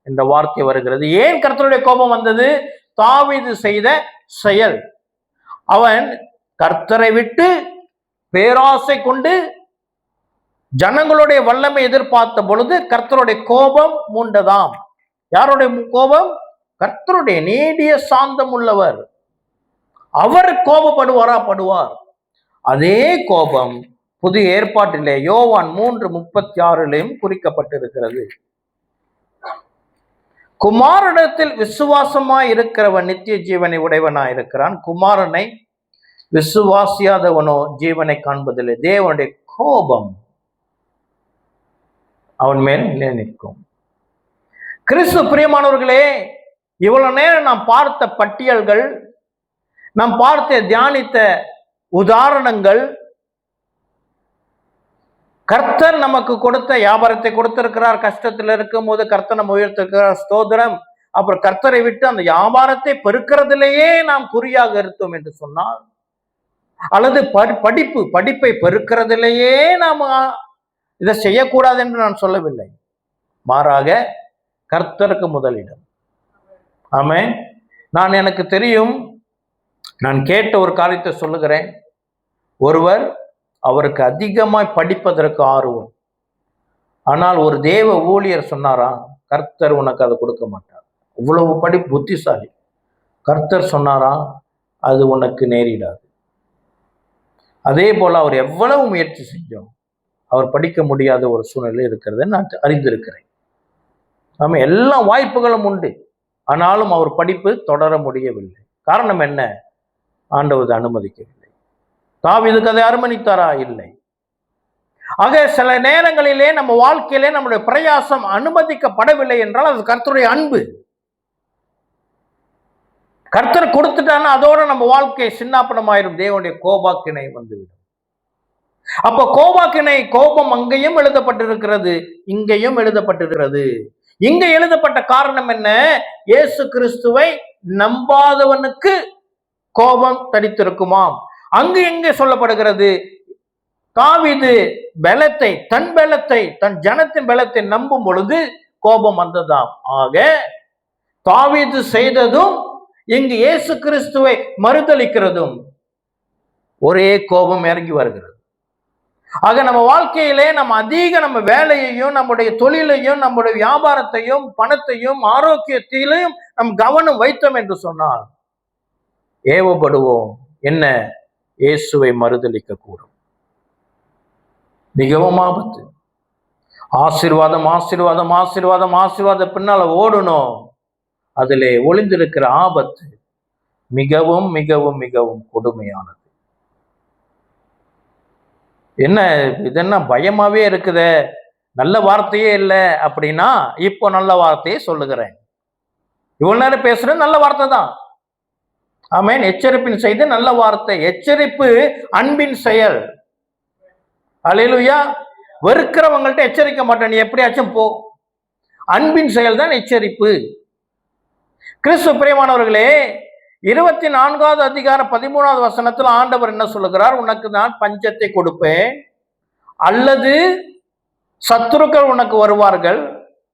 S1: என்ற வார்த்தை வருகிறது. ஏன் கர்த்தருடைய கோபம் வந்தது? தாவீது செய்த செயல். அவன் கர்த்தரை விட்டு பேராசை கொண்டு ஜனங்களுடைய வல்லமை எதிர்பார்த்த பொழுது கர்த்தருடைய கோபம் மூண்டதாம். யாருடைய கோபம்? கர்த்தருடைய நீடிய சாந்தம் உள்ளவர். அவர் கோபப்படுவார். அதே கோபம் புதிய ஏற்பாட்டிலே யோவான் 3:36 குறிக்கப்பட்டிருக்கிறது. குமாரனிடத்தில் விசுவாசமாய் இருக்கிறவன் நித்திய ஜீவனை உடையவனாய் இருக்கிறான், குமாரனை விசுவாசியாதவனோ ஜீவனை காண்பதில்லை. தேவனுடைய கோபம் அவன் மேல் நிற்கும். கிறிஸ்து பிரியமானவர்களே, இவ்வளவு நேரம் நாம் பார்த்த பட்டியல்கள், நாம் பார்த்த தியானித்த உதாரணங்கள், கர்த்தர் நமக்கு கொடுத்த வியாபாரத்தை கொடுத்திருக்கிறார். கஷ்டத்தில் இருக்கும் போது கர்த்தர் நம்ம உயர்த்திருக்கிறார், ஸ்தோத்திரம். அப்புறம் கர்த்தரை விட்டு அந்த வியாபாரத்தை பெருக்கிறதிலேயே நாம் குறியாக இருந்தோம் என்று சொன்னால், அல்லது படிப்பை பெருக்கிறதிலேயே நாம் இதை செய்யக்கூடாது என்று நான் சொல்லவில்லை. மாறாக கர்த்தருக்கு முதலிடம். ஆமென். நான் எனக்கு தெரியும், நான் கேட்ட ஒரு காரியத்தை சொல்லுகிறேன். ஒருவர் அவருக்கு அதிகமாய் படிப்பதற்கு ஆர்வம், ஆனால் ஒரு தேவ ஊழியர் சொன்னாரா, கர்த்தர் உனக்கு அதை கொடுக்க மாட்டார். இவ்வளவு படி புத்திசாலி. கர்த்தர் சொன்னாரா, அது உனக்கு நேரிடாது. அதே போல அவர் எவ்வளவு முயற்சி செஞ்சோம், அவர் படிக்க முடியாத ஒரு சூழ்நிலை இருக்கிறது நான் அறிந்திருக்கிறேன். நம்ம எல்லா வாய்ப்புகளும் உண்டு, ஆனாலும் அவர் படிப்பு தொடர முடியவில்லை. காரணம் என்ன? ஆண்டவர் அனுமதிக்கவில்லை. தாவீதுக்கு அதை அனுமதித்தாரா? இல்லை. ஆக சில நேரங்களிலே நம்ம வாழ்க்கையிலே நம்முடைய பிரயாசம் அனுமதிக்கப்படவில்லை என்றால் அது கர்த்தருடைய அன்பு. கர்த்தர் கொடுத்துட்டான்னா அதோட நம்ம வாழ்க்கை சின்னாப்பனமாயிரும். தேவனுடைய கோபாக்கினை வந்துவிடும். அப்ப கோபாக்கினை, கோபம் அங்கேயும் எழுதப்பட்டிருக்கிறது, இங்கேயும் எழுதப்பட்டிருக்கிறது. இங்க எழுதப்பட்ட காரணம் என்ன? இயேசு கிறிஸ்துவை நம்பாதவனுக்கு கோபம் தடித்திருக்குமாம். அங்கு எங்கே சொல்லப்படுகிறது? தாவீது பலத்தை, தன் ஜனத்தின் பலத்தை நம்பும் பொழுது கோபம் வந்ததாம். ஆக தாவீது செய்ததும் இங்கு இயேசு கிறிஸ்துவை மறுதலிக்கிறதும் ஒரே கோபம் இறங்கி வருகிறது. ஆக நம்ம வாழ்க்கையிலே நம்ம வேலையையும், நம்முடைய தொழிலையும், நம்முடைய வியாபாரத்தையும், பணத்தையும், ஆரோக்கியத்திலையும் நம் கவனம் வைத்தோம் என்று சொன்னால் ஏவப்படுவோம். என்ன? இயேசுவை மறுதலிக்க கூடும். மிகவும் ஆபத்து. ஆசீர்வாதம் ஆசீர்வாதம் ஆசீர்வாதம் ஆசீர்வாதம் பின்னால ஓடணும். அதிலே ஒளிந்திருக்கிற ஆபத்து மிகவும் மிகவும் மிகவும் கொடுமையானது. என்ன இதென்ன பயமாவே இருக்குதே, நல்ல வார்த்தையே இல்லை அப்படின்னா, இப்போ நல்ல வார்த்தையை சொல்லுகிறேன். இவ்வளவு நேரம் பேசுறது நல்ல வார்த்தை தான். ஆமென். எச்சரிப்பின் செய்தி நல்ல வார்த்தை. எச்சரிப்பு அன்பின் செயல். அல்லேலூயா. வெறுக்கிறவங்கள்ட்ட எச்சரிக்க மாட்டேன், நீ எப்படியாச்சும் போ. அன்பின் செயல் தான் எச்சரிப்பு. கிறிஸ்து பிரியமானவர்களே, 24வது அதிகாரம் 13வது வசனத்தில் ஆண்டவர் என்ன சொல்லுகிறார்? உனக்கு நான் பஞ்சத்தை கொடுப்பேன், அல்லது சத்துருக்கள் உனக்கு வருவார்கள்,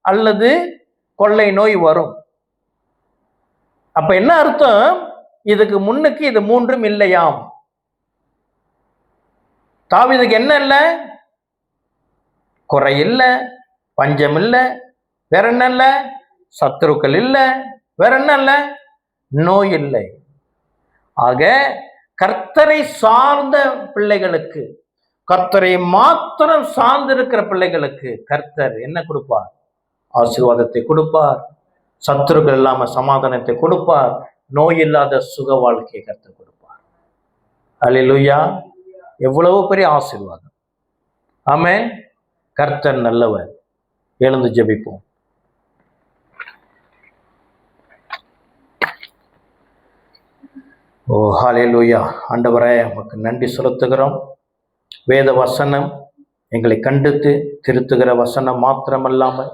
S1: அல்லது கொள்ளை நோய் வரும். அப்ப என்ன அர்த்தம்? இதுக்கு முன்னுக்கு இது மூன்றும் இல்லையாம். தாவீதுக்கு என்ன இல்லை? குறை இல்லை, பஞ்சம் இல்லை, வேற என்ன இல்லை? சத்துருக்கள் இல்லை, வேற என்ன இல்லை? நோய் இல்லை. ஆக கர்த்தரை சார்ந்த பிள்ளைகளுக்கு, கர்த்தரை மாத்திரம் சார்ந்திருக்கிற பிள்ளைகளுக்கு கர்த்தர் என்ன கொடுப்பார்? ஆசீர்வாதத்தை கொடுப்பார். சத்துருக்கள் இல்லாம சமாதானத்தை கொடுப்பார். நோய் இல்லாத சுக வாழ்க்கையை கர்த்தர் கொடுப்பார். அல்லேலூயா. எவ்வளவு பெரிய ஆசீர்வாதம். ஆமென். கர்த்தர் நல்லவர். எழுந்து ஜெபிப்போம். ஓ ஹல்லேலூயா. ஆண்டவரே, உமக்கு நன்றி செலுத்துகிறோம். வேத வசனம் எங்களை கண்டித்து திருத்துகிற வசனம் மாத்திரமல்லாமல்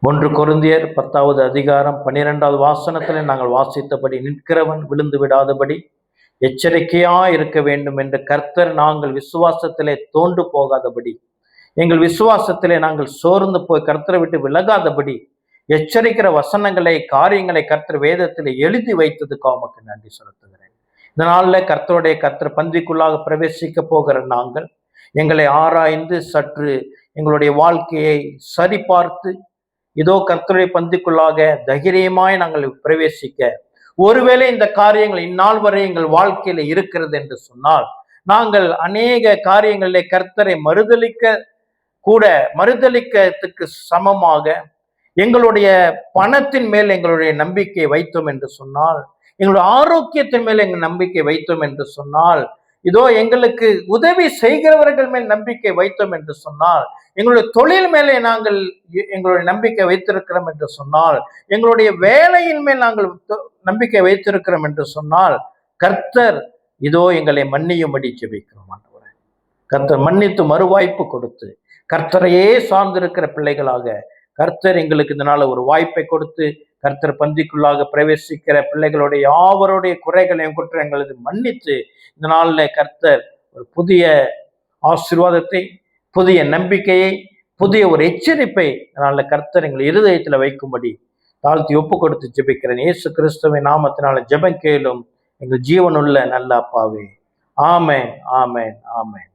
S1: 1 கொரிந்தியர் 10வது அதிகாரம் 12வது வாசனத்தில் நாங்கள் வாசித்தபடி நிற்கிறவன் விழுந்து விடாதபடி எச்சரிக்கையா இருக்க வேண்டும் என்று கர்த்தர் நாங்கள் விசுவாசத்திலே தோண்டு போகாதபடி, எங்கள் விசுவாசத்திலே நாங்கள் சோர்ந்து போய் கர்த்தரை விட்டு விலகாதபடி எச்சரிக்கிற வசனங்களை, காரியங்களை கர்த்தர் வேதத்தில் எழுதி வைத்ததுக்கு உமக்கு நன்றி செலுத்துகிறேன். இதனால கர்த்தர் பந்திக்குள்ளாக பிரவேசிக்க போகிற நாங்கள் எங்களை ஆராய்ந்து சற்று எங்களுடைய வாழ்க்கையை சரிபார்த்து, இதோ கர்த்தருடைய பந்திக்குள்ளாக தைரியமாய் நாங்கள் பிரவேசிக்க, ஒருவேளை இந்த காரியங்கள் இந்நாள் வரை எங்கள் வாழ்க்கையில இருக்கிறது என்று சொன்னால், நாங்கள் அநேக காரியங்களிலே கர்த்தரை மறுதலிக்கிறதுக்கு சமமாக எங்களுடைய பணத்தின் மேல் எங்களுடைய நம்பிக்கை வைத்தோம் என்று சொன்னால், எங்களுடைய ஆரோக்கியத்தின் மேல் எங்கள் நம்பிக்கை வைத்தோம் என்று சொன்னால், இதோ எங்களுக்கு உதவி செய்கிறவர்கள் மேல் நம்பிக்கை வைத்தோம் என்று சொன்னால், எங்களுடைய தொழில் மேலே நாங்கள் எங்களுடைய நம்பிக்கை வைத்திருக்கிறோம் என்று சொன்னால், எங்களுடைய வேலையின் மேல் நாங்கள் நம்பிக்கை வைத்திருக்கிறோம் என்று சொன்னால், கர்த்தர் இதோ எங்களை மன்னியும்படி ஜெபிக்கிறோம். ஆண்டவரே, கர்த்தர் மன்னித்து மறுவாய்ப்பு கொடுத்து கர்த்தரையே சார்ந்திருக்கிற பிள்ளைகளாக கர்த்தர் எங்களுக்கு இதனால ஒரு வாய்ப்பை கொடுத்து, கர்த்தர் பந்திக்குள்ளாக பிரவேசிக்கிற பிள்ளைகளுடைய யாவருடைய குறைகளையும் குற்றங்களை மன்னித்து, இந்த நாளில் கர்த்தர் ஒரு புதிய ஆசீர்வாதத்தை, புதிய நம்பிக்கையை, புதிய ஒரு எச்சரிப்பை இதனால கர்த்தர் எங்கள் இருதயத்தில் வைக்கும்படி தாழ்த்தி ஒப்பு கொடுத்து ஜெபிக்கிறேன். இயேசு கிறிஸ்துவின் நாமத்தினால ஜெபம் கேளும் எங்கள் ஜீவனுள்ள நல்ல அப்பாவே. ஆமென், ஆமென், ஆமென்.